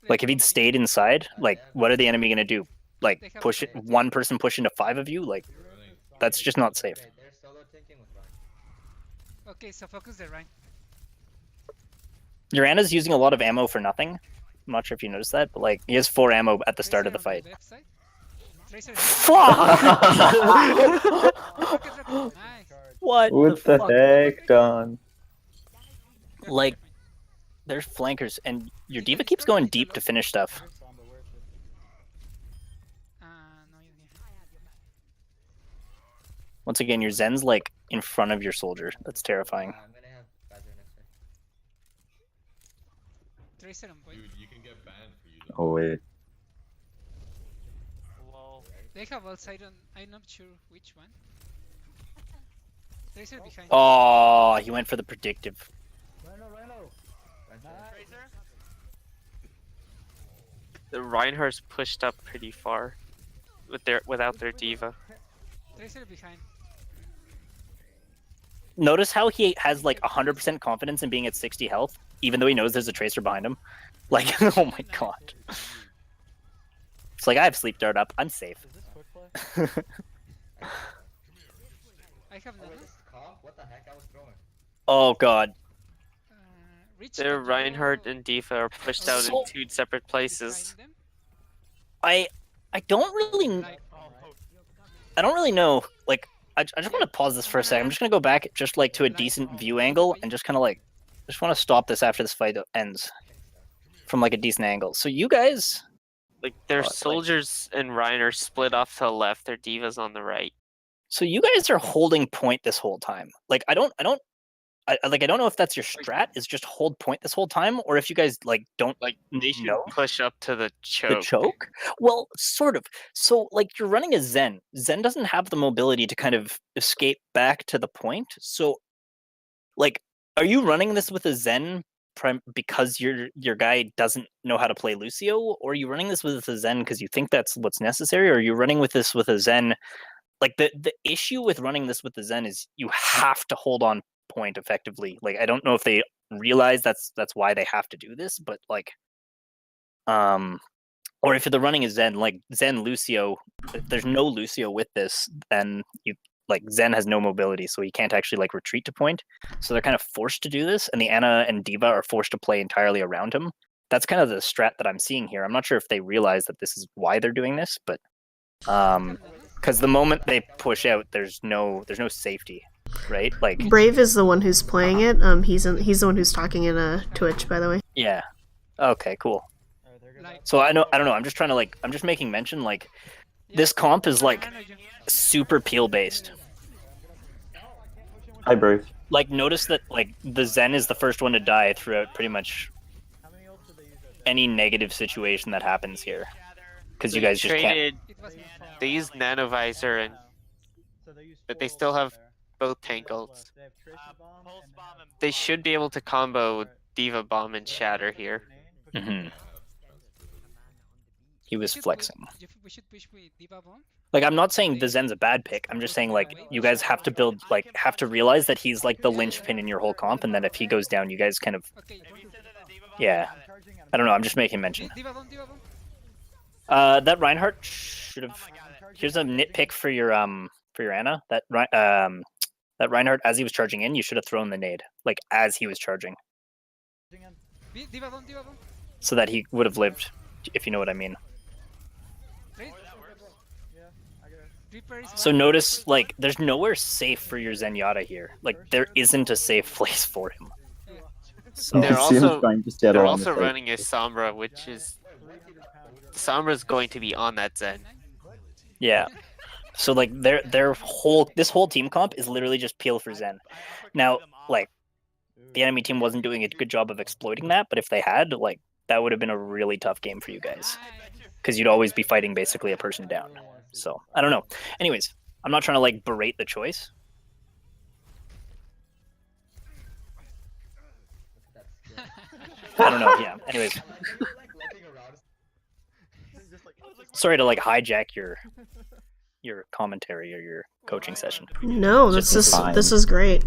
like if he'd stayed inside, like what are the enemy gonna do? Like push it, one person push into 5 of you? Like that's just not safe. Okay, they're solo tanking with Ryan. Okay, so focus the Ryan. Your Ana's using a lot of ammo for nothing. I'm not sure if you noticed that, but like he has 4 ammo at the start of the fight. Left side. Tracer. Fuck! Nice. What What the the fuck? heck, Don? Like, there's flankers, and your diva keeps going deep to finish stuff. Samba, where is it? No, you Once again, your Zen's like in front of your soldier. That's terrifying. I'm gonna have Badger next turn. Tracer on point. Dude, you can get banned for using. Oh wait. Lol. They have outside on. I'm not sure which one. Tracer behind. Oh, he went for the predictive. The Reinhardt's pushed up pretty far without their diva. Tracer behind. Notice how he has like 100% confidence in being at 60 health, even though he knows there's a tracer behind him. Like, oh my god. It's like, I have sleep dart up. I'm safe. I have none. What the heck? I was throwing. Oh god. Their Reinhardt and Diva are pushed out in 2 separate places. I don't really know. Like, I just want to pause this for a second. I'm just gonna go back just like to a decent view angle and just kind of like just want to stop this after this fight ends from like a decent angle. So you guys, like their soldiers and Ryan are split off to the left. Their Diva's on the right. So you guys are holding point this whole time. Like I don't know if that's your strat is just hold point this whole time, or if you guys like don't like they should know. push up to the choke. The choke? Well, sort of. So like you're running a Zen. Zen doesn't have the mobility to kind of escape back to the point. So like, are you running this with a Zen because your guy doesn't know how to play Lucio, or are you running this with a Zen because you think that's what's necessary, or are you running with this with a Zen? Like the issue with running this with the Zen is you have to hold on point effectively. Like I don't know if they realize that's why they have to do this, but like or if they're running a Zen, like Zen Lucio, if there's no Lucio with this, then you like Zen has no mobility, so he can't actually like retreat to point. So they're kind of forced to do this, and the Ana and Diva are forced to play entirely around him. That's kind of the strat that I'm seeing here. I'm not sure if they realize that this is why they're doing this, but because the moment they push out, there's no safety, right? Like Brave is the one who's playing it. He's the one who's talking in Twitch, by the way. Yeah. Okay. Cool. So I don't know. I'm just trying to like. I'm just making mention like this comp is like super peel based. Hi, Brave. Like notice that like the Zen is the first one to die throughout pretty much any negative situation that happens here, because you guys just can't. They used Nanovisor, but they still have both tank ults. They should be able to combo Diva Bomb and Shatter here. Mm-hmm. He was flexing. We should push with Diva Bomb. Like I'm not saying the Zen's a bad pick. I'm just saying like you guys have to build have to realize that he's like the linchpin in your whole comp, and that if he goes down, you guys kind of yeah. I don't know. I'm just making mention. That Reinhardt should have. Here's a nitpick for your Ana. That Reinhardt, as he was charging in, you should have thrown the nade like as he was charging, so that he would have lived, if you know what I mean. So notice, like, there's nowhere safe for your Zenyatta here. Like, there isn't a safe place for him. So they're also running a Sombra, which is Sombra's going to be on that Zen. Yeah. So like this whole team comp is literally just peel for Zen. Now, like, the enemy team wasn't doing a good job of exploiting that, but if they had, like, that would have been a really tough game for you guys, because you'd always be fighting basically a person down. So I don't know. Anyways, I'm not trying to like berate the choice. I don't know. Yeah. Anyways, sorry to like hijack your commentary or your coaching session. No, this is great.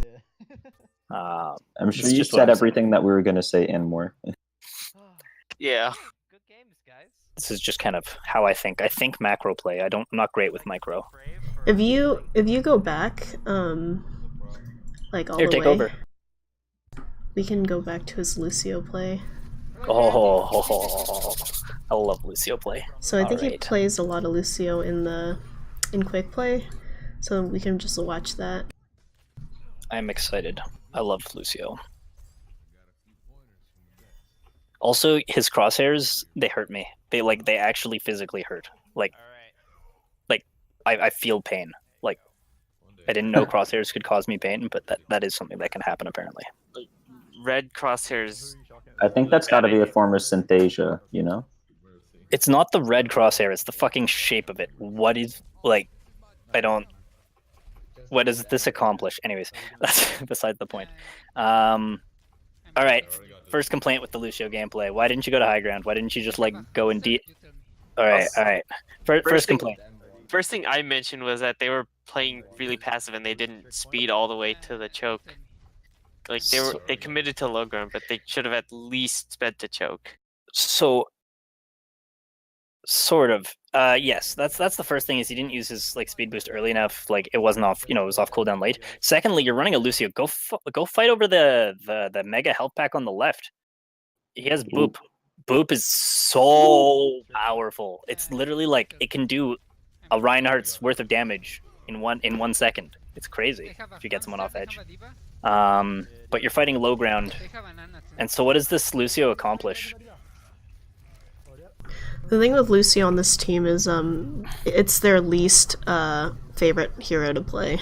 I'm sure you said everything that we were gonna say and more. Yeah. This is just kind of how I think. I think macro play. I'm not great with micro. If you go back, like all Here, the take way, over. We can go back to his Lucio play. Oh, I love Lucio play. So I think he plays a lot of Lucio in quick play, so we can just watch that. I'm excited. I love Lucio. Also, his crosshairs, they hurt me. They actually physically hurt. Like I feel pain. Like I didn't know crosshairs could cause me pain, but that is something that can happen apparently. Red crosshairs. I think that's got to be a form of synthesia, you know? It's not the red crosshair, it's the fucking shape of it. What is, like, I don't... what does this accomplish? Anyways, that's beside the point. All right, first complaint with the Lucio gameplay. Why didn't you go to high ground? Why didn't you just like go in deep? All right, all right. First complaint. First thing I mentioned was that they were playing really passive and they didn't speed all the way to the choke. Like they committed to low ground, but they should have at least sped to choke. So, sort of. Yes, that's the first thing is he didn't use his like speed boost early enough. Like it wasn't off, it was off cooldown late. Secondly, you're running a Lucio. Go fight over the mega health pack on the left. He has Boop. Boop is so powerful. It's literally like it can do a Reinhardt's worth of damage in 1 second. It's crazy if you get someone off edge. But you're fighting low ground. And so what does this Lucio accomplish? The thing with Lucio on this team is it's their least favorite hero to play.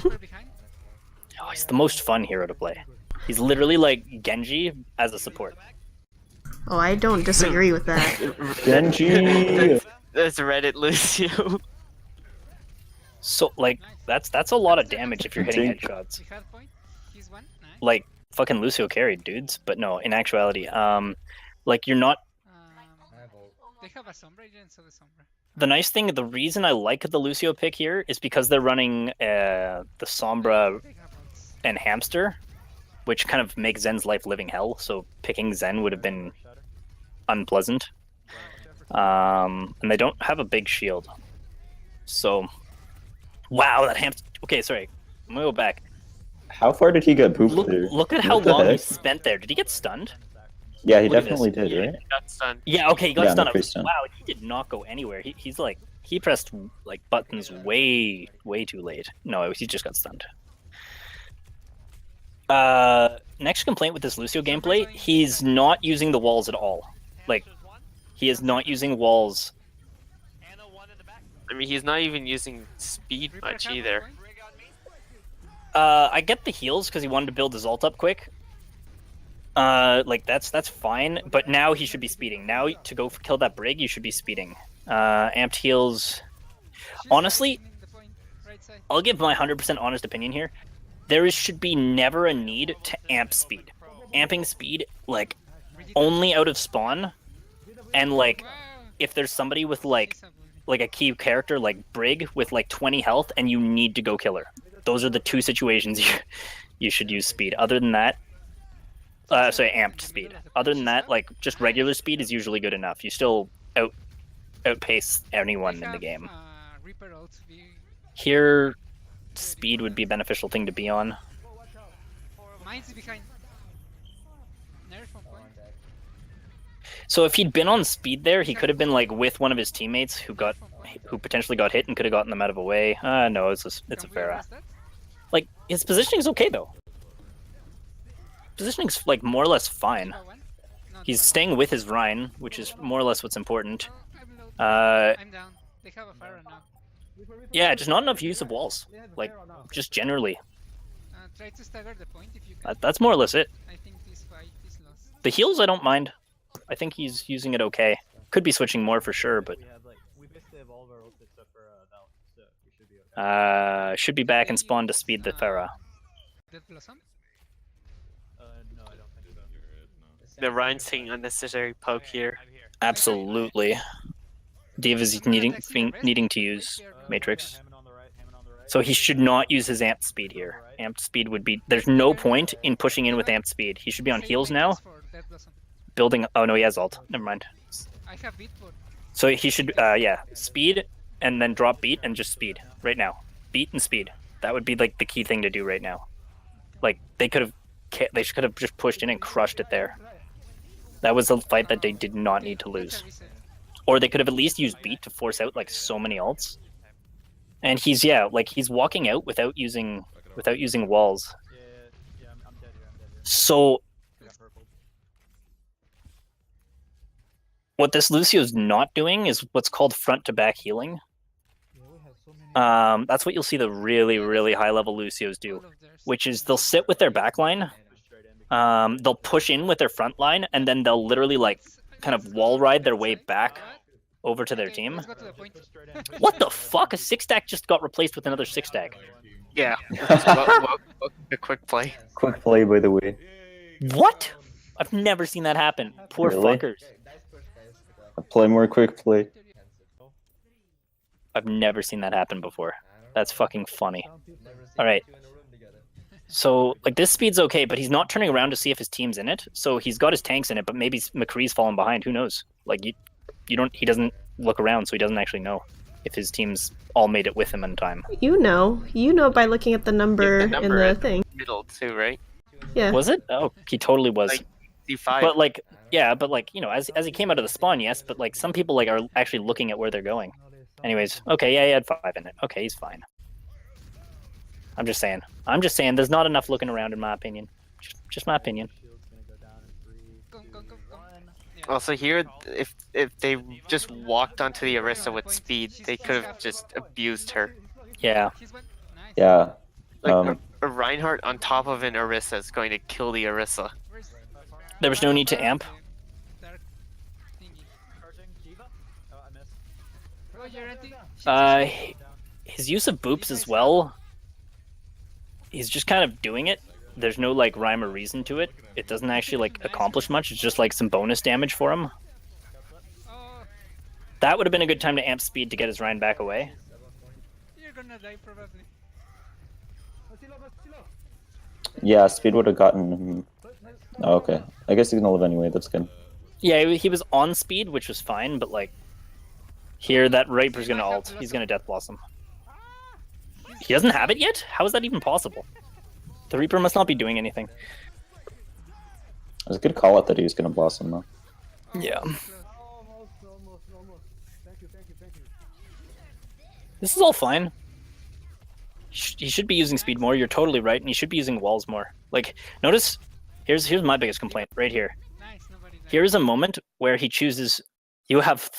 Oh, he's the most fun hero to play. He's literally like Genji as a support. Oh, I don't disagree with that. Genji! That's Reddit Lucio. So like that's a lot of damage if you're hitting headshots. Like fucking Lucio carried dudes, but no, in actuality, like you're not. They have a Sombra, you didn't sell the Sombra. The nice thing, the reason I like the Lucio pick here is because they're running the Sombra and Hamster, which kind of makes Zen's life living hell. So picking Zen would have been unpleasant. And they don't have a big shield. So, wow, that Hamster. Okay, sorry, I'm gonna go back. How far did he get pooped there? Look at how long he spent there. Did he get stunned? Yeah, he definitely did, right? He got stunned. Yeah, okay, he got stunned. Stunned. Wow, he did not go anywhere. He's like, he pressed like buttons way too late. No, he just got stunned. Next complaint with this Lucio gameplay, he's not using the walls at all. Like, he is not using walls. I mean, he's not even using speed much either. I get the heals because he wanted to build his ult up quick. Like that's fine, but now he should be speeding. Now to go kill that brig, you should be speeding. Amped heals. Honestly, I'll give my 100% honest opinion here. There should be never a need to amp speed. Amping speed, like, only out of spawn, and like, if there's somebody with like a key character like Brig with like 20 health and you need to go kill her. Those are the two situations you should use speed. Other than that, sorry, amped speed. Other than that, like, just regular speed is usually good enough. You still outpace anyone in the game. Here, speed would be a beneficial thing to be on. Mine's behind. Nerf on point. So if he'd been on speed there, he could have been like with one of his teammates who potentially got hit and could have gotten them out of the way. No, it's a Pharah. Like, his positioning's okay though. Positioning's like more or less fine. He's staying with his Rhine, which is more or less what's important. I'm down. They have a Pharah now. Yeah, just not enough use of walls. Like, just generally. Try to stagger the point if you can. That's more or less it. I think this fight is lost. The heals I don't mind. I think he's using it okay. Could be switching more for sure, but We basically have all of our ults except for Val, so we should be okay. should be back and spawn to speed the Pharah. Dead Blossom? No, I don't think so. The Ryan's taking unnecessary poke here. Absolutely. Diva's needing to use Matrix. So he should not use his amped speed here. Amped speed would be... There's no point in pushing in with amped speed. He should be on heals now. Building... Oh no, he has ult. Never mind. I have beat for. So he should, yeah, speed and then drop beat and just speed right now. Beat and speed. That would be like the key thing to do right now. Like they could have just pushed in and crushed it there. That was a fight that they did not need to lose. Or they could have at least used beat to force out like so many ults. And he's he's walking out without using walls. Yeah, I'm dead here. So what this Lucio's not doing is what's called front to back healing. That's what you'll see the really, really high level Lucios do, which is they'll sit with their back line, they'll push in with their front line, and then they'll literally like kind of wall ride their way back over to their team. What the fuck? A 6-stack just got replaced with another 6-stack. Yeah. Welcome to quick play. Quick play, by the way. What? I've never seen that happen. Poor Really? fuckers. Guys push, guys. Play more quick play. I've never seen that happen before. That's fucking funny. Never seen Alright. you two in a room together. So, like, this speed's okay, but he's not turning around to see if his team's in it. So he's got his tanks in it, but maybe McCree's fallen behind. Who knows? Like, you don't. He doesn't look around, so he doesn't actually know if his team's all made it with him in time. You know by looking at the number, in the at thing. Middle too, right? Yeah. Was it? Oh, he totally was. Like D5. But like, yeah, but like, you know, as he came out of the spawn, yes, but like some people like are actually looking at where they're going. Anyways, okay, yeah, he had 5 in it. Okay, he's fine. I'm just saying. There's not enough looking around, in my opinion. Just my opinion. Go, go, go, go. Yeah. Also here, if they just walked onto the Orisa with speed, they could have just abused her. Yeah. He's one. Nice. Yeah. Like a Reinhardt on top of an Orisa is going to kill the Orisa. Where's... There was no need to amp. Dark thingy. Charging Diva. Oh, I missed. Oh, you're anti. His use of boops as well. He's just kind of doing it. There's no like rhyme or reason to it. It doesn't actually like accomplish much. It's just like some bonus damage for him. Oh, That would have been a good time to amp speed to get his Rhine back away. you're gonna die probably. Yeah, speed would have gotten him. Oh, okay. I guess he's gonna live anyway. That's good. Yeah, he was on speed, which was fine, but like here that Reaper's gonna ult. He's gonna Death Blossom. He doesn't have it yet? How is that even possible? The Reaper must not be doing anything. It was a good call out that he was gonna blossom though. Yeah. Almost. Thank you. This is all fine. He should be using speed more. You're totally right, and he should be using walls more. Like, notice, here's my biggest complaint right here. Nice, nobody died. Here is a moment where he chooses. You have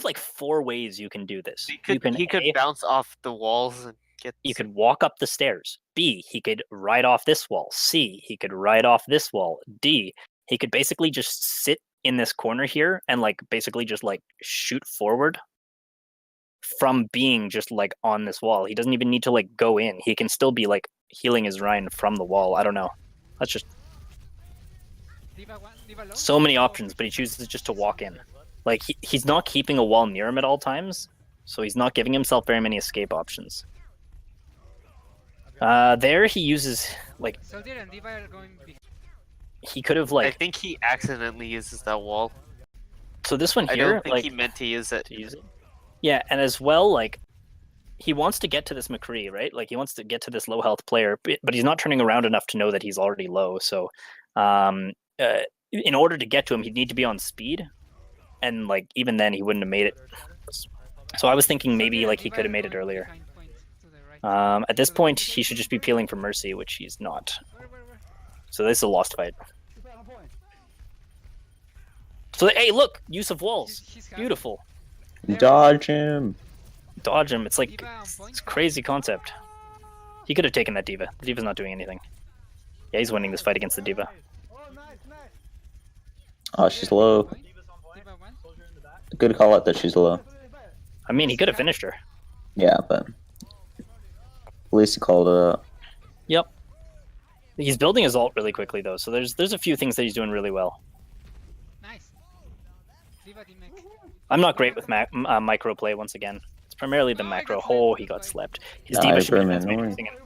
like 4 ways you can do this. He could A, bounce off the walls and get. you could walk up the stairs. B, he could ride off this wall. C, he could ride off this wall. D, he could basically just sit in this corner here and like basically just like shoot forward from being just like on this wall. He doesn't even need to like go in. He can still be like healing his Rhine from the wall. I don't know. That's just Diva one, Diva low. so many options, but he chooses just to walk in. Like he's not keeping a wall near him at all times, so he's not giving himself very many escape options. There he uses like Soldier and Diva are going behind. he could have I like think he accidentally uses that wall. so this one I here don't think like he meant to use it. to use it. Yeah, and as well like he wants to get to this McCree, right? Like he wants to get to this low health player, but he's not turning around enough to know that he's already low. So in order to get to him, he'd need to be on speed, and like even then he wouldn't have made it. So I was thinking maybe like he could have made it earlier. At this point, he should just be peeling for Mercy, which he's not. Where? So this is a lost fight. So hey, look, use of walls, He's got beautiful. Dodge him. Dodge him. It's like Diva on point. it's a crazy concept. He could have taken that Diva. The Diva's not doing anything. Yeah, he's winning this fight against the Diva. Oh, she's low. Diva one. Good call out that she's low. I mean, he could have finished her. Yeah, but at least he called it out. Yep. He's building his ult really quickly though, so there's a few things that he's doing really well. Nice. Diva D-Mech. I'm not great with micro play once again. It's primarily the macro. Oh, he got slept. His Nah, Diva should be Hyperman, defense no matrixing it.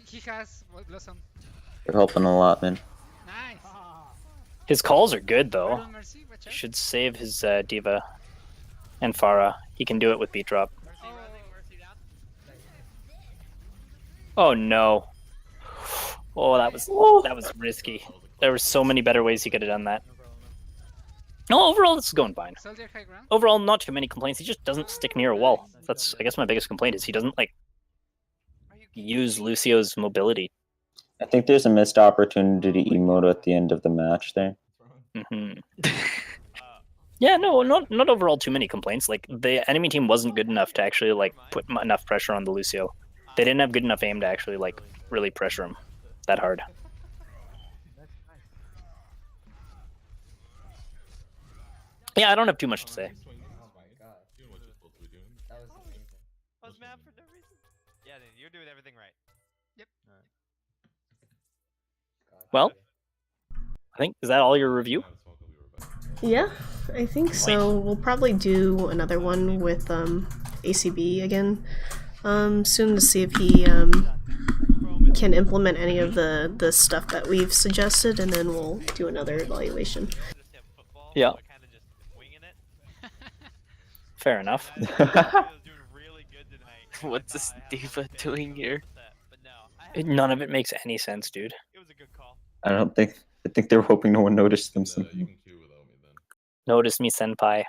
He has Blossom. You're helping a lot, man. Nice. His calls are good Word though. on Mercy, watch He out. should save his Diva and Pharah. He can do it with beat drop. Mercy down. Oh no. Oh, that was risky. There were so many better ways he could have done that. No, overall this is going fine. Soldier high ground. Overall, not too many complaints. He just doesn't stick near a wall. That's, I guess, my biggest complaint is he doesn't like use Lucio's mobility. I think there's a missed opportunity to emote at the end of the match there. Hmm Yeah, no, not overall too many complaints. Like the enemy team wasn't good enough to actually like put enough pressure on the Lucio. They didn't have good enough aim to actually like really pressure him that hard. Yeah, I don't have too much to say. Oh my god. That was amazing. I was mad for no reason. Yeah, then you're doing everything right. Yep. Well, I think is that all your review? Yeah, I think so. We'll probably do another one with ACB again soon to see if he can implement any of the stuff that we've suggested, and then we'll do another evaluation. Yeah. Fair enough. What's this diva doing here? None of it makes any sense, dude. It was a good call. I think they were hoping no one noticed them. You can queue without me then. Notice me, senpai.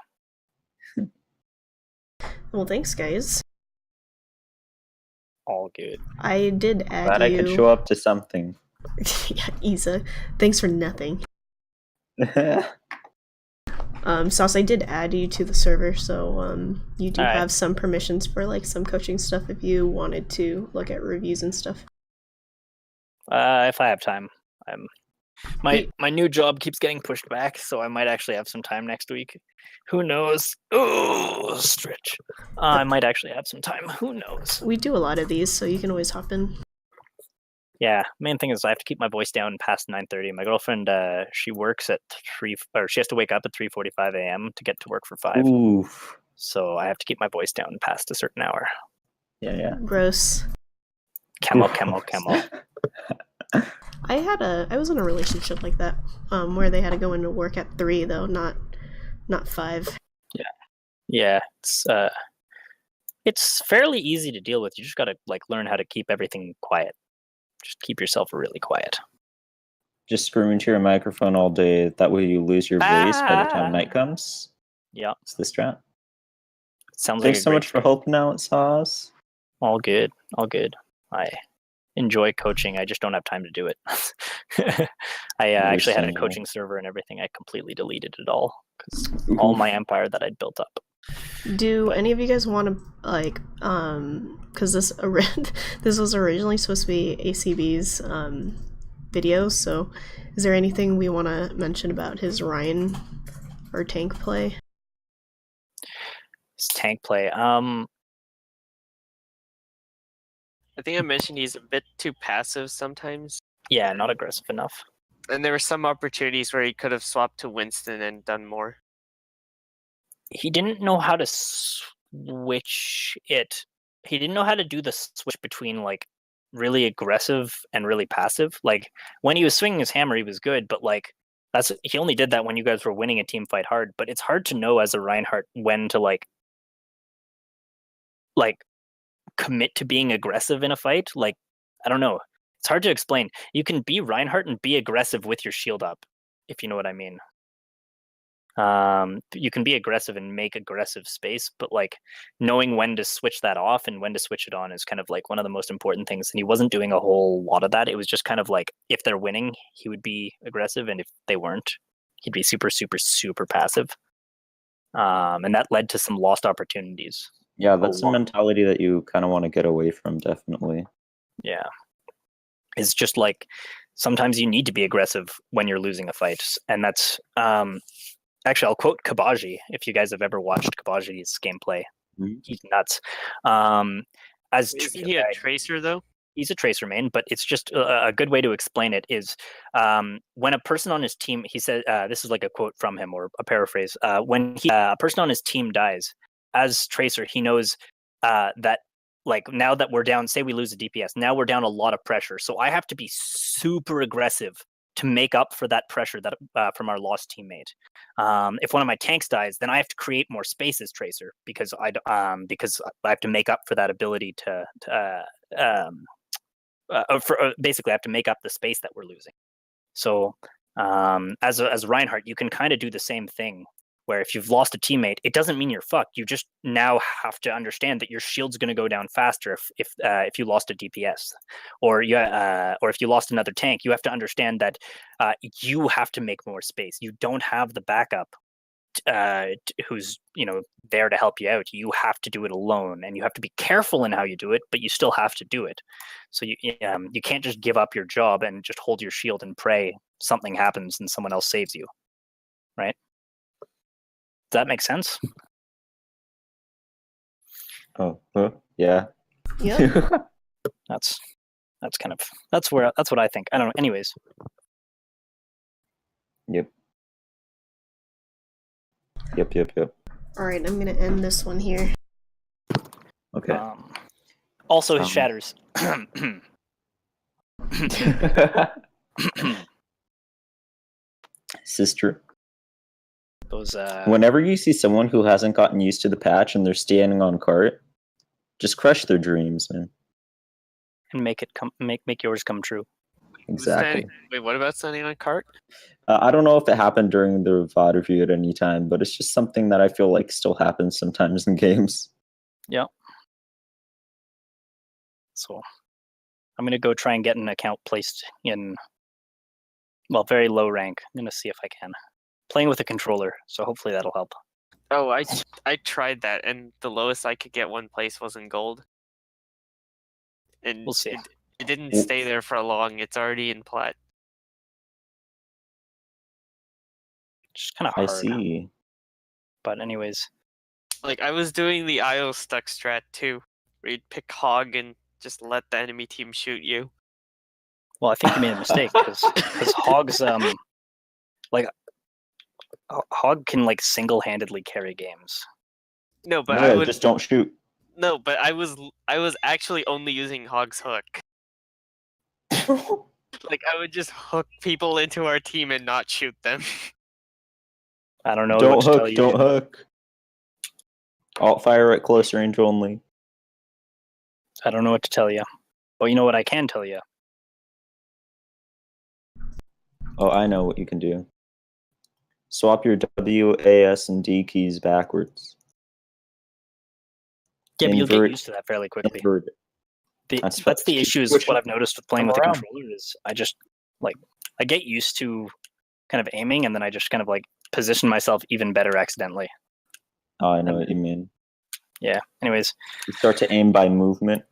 Well, thanks, guys. All good. I did add Glad I you. could show up to something. Yeah, Isa. Thanks for nothing. Sauce, I did add you to the server, so you do Alright. have some permissions for like some coaching stuff if you wanted to look at reviews and stuff. If I have time, my new job keeps getting pushed back, so I might actually have some time next week. Who knows? Oh, stretch. I might actually have some time. Who knows? We do a lot of these, so you can always hop in. Yeah, main thing is I have to keep my voice down past 9:30. My girlfriend, she works at 3, or she has to wake up at 3:45 a.m. to get to work for 5. Oof. So I have to keep my voice down past a certain hour. Yeah. Gross. Camel. I was in a relationship like that, where they had to go into work at 3 though, not 5. Yeah, it's fairly easy to deal with. You just gotta like learn how to keep everything quiet. Just keep yourself really quiet. Just scream into your microphone all day. That way you lose your voice by the time night comes. Yeah, It's the strat. sounds Thanks like a so great much for helping out, Sauce. All good. I enjoy coaching. I just don't have time to do it. I actually had a Understandable. coaching server and everything. I completely deleted it all because all my empire that I'd built up. Do any of you guys want to like because this was originally supposed to be ACB's video, so is there anything we want to mention about his Ryan or tank play? His tank play. I think I mentioned he's a bit too passive sometimes. Yeah, not aggressive enough. And there were some opportunities where he could have swapped to Winston and done more. He didn't know how to switch it. He didn't know how to do the switch between like really aggressive and really passive. Like when he was swinging his hammer, he was good, but like he only did that when you guys were winning a team fight hard. But it's hard to know as a Reinhardt when to like commit to being aggressive in a fight. Like I don't know. It's hard to explain. You can be Reinhardt and be aggressive with your shield up, if you know what I mean. You can be aggressive and make aggressive space, but like knowing when to switch that off and when to switch it on is kind of like one of the most important things. And he wasn't doing a whole lot of that. It was just kind of like if they're winning, he would be aggressive, and if they weren't, he'd be super, super, super passive. And that led to some lost opportunities. Yeah, that's a mentality that you kind of want to get away from, definitely. Yeah. It's just like sometimes you need to be aggressive when you're losing a fight. And that's actually, I'll quote Kabaji, if you guys have ever watched Kabaji's gameplay. Mm-hmm. He's nuts. Isn't he a tracer, though? He's a tracer main, but it's just a good way to explain it is when a person on his team, he said, this is like a quote from him or a paraphrase, when a person on his team dies, as tracer, he knows that like now that we're down, say we lose a DPS, now we're down a lot of pressure. So I have to be super aggressive to make up for that pressure that from our lost teammate. If one of my tanks dies, then I have to create more space as tracer because I have to make up for that ability basically I have to make up the space that we're losing. So as Reinhardt, you can kind of do the same thing. Where if you've lost a teammate, it doesn't mean you're fucked. You just now have to understand that your shield's going to go down faster if you lost a DPS, or if you lost another tank. You have to understand that you have to make more space. You don't have the backup who's there to help you out. You have to do it alone, and you have to be careful in how you do it, but you still have to do it. So you can't just give up your job and just hold your shield and pray something happens and someone else saves you, right? Does that make sense? Oh, yeah. Yeah. That's what I think. I don't know. Anyways, Yep. All right, I'm gonna end this one here. Okay. Also, his shatters. Sister. Those Whenever you see someone who hasn't gotten used to the patch and they're standing on cart, just crush their dreams, man. and make yours come true. Exactly. Wait, what about standing on cart? I don't know if it happened during the VOD review at any time, but it's just something that I feel like still happens sometimes in games. Yeah. So I'm gonna go try and get an account placed in, well, very low rank. I'm gonna see if I can. Playing with a controller, so hopefully that'll help. Oh, I tried that, and the lowest I could get one place was in gold. And we'll see. It didn't stay there for long. It's already in plat. Just kind of hard. I see. But anyways, like I was doing the IO stuck strat too, where you'd pick Hog and just let the enemy team shoot you. Well, I think you made a mistake because Hog's like Hog can like single-handedly carry games. No, but No, I would just don't shoot. No, but I was actually only using Hog's hook. Like I would just hook people into our team and not shoot them. I don't know. Don't what to tell hook. you. Don't hook. Alt fire at close range only. I don't know what to tell you. But you know what I can tell you? Oh, I know what you can do. Swap your W, A, S, and D keys backwards. Yeah, but you'll get Invert- used to that fairly quickly. invert it. That's the issue is what I've noticed with playing with a controller is I just like I get used to kind of aiming and then I just kind of like position myself even better accidentally. Oh, I know what you mean. Yeah. Anyways, You start to aim by movement.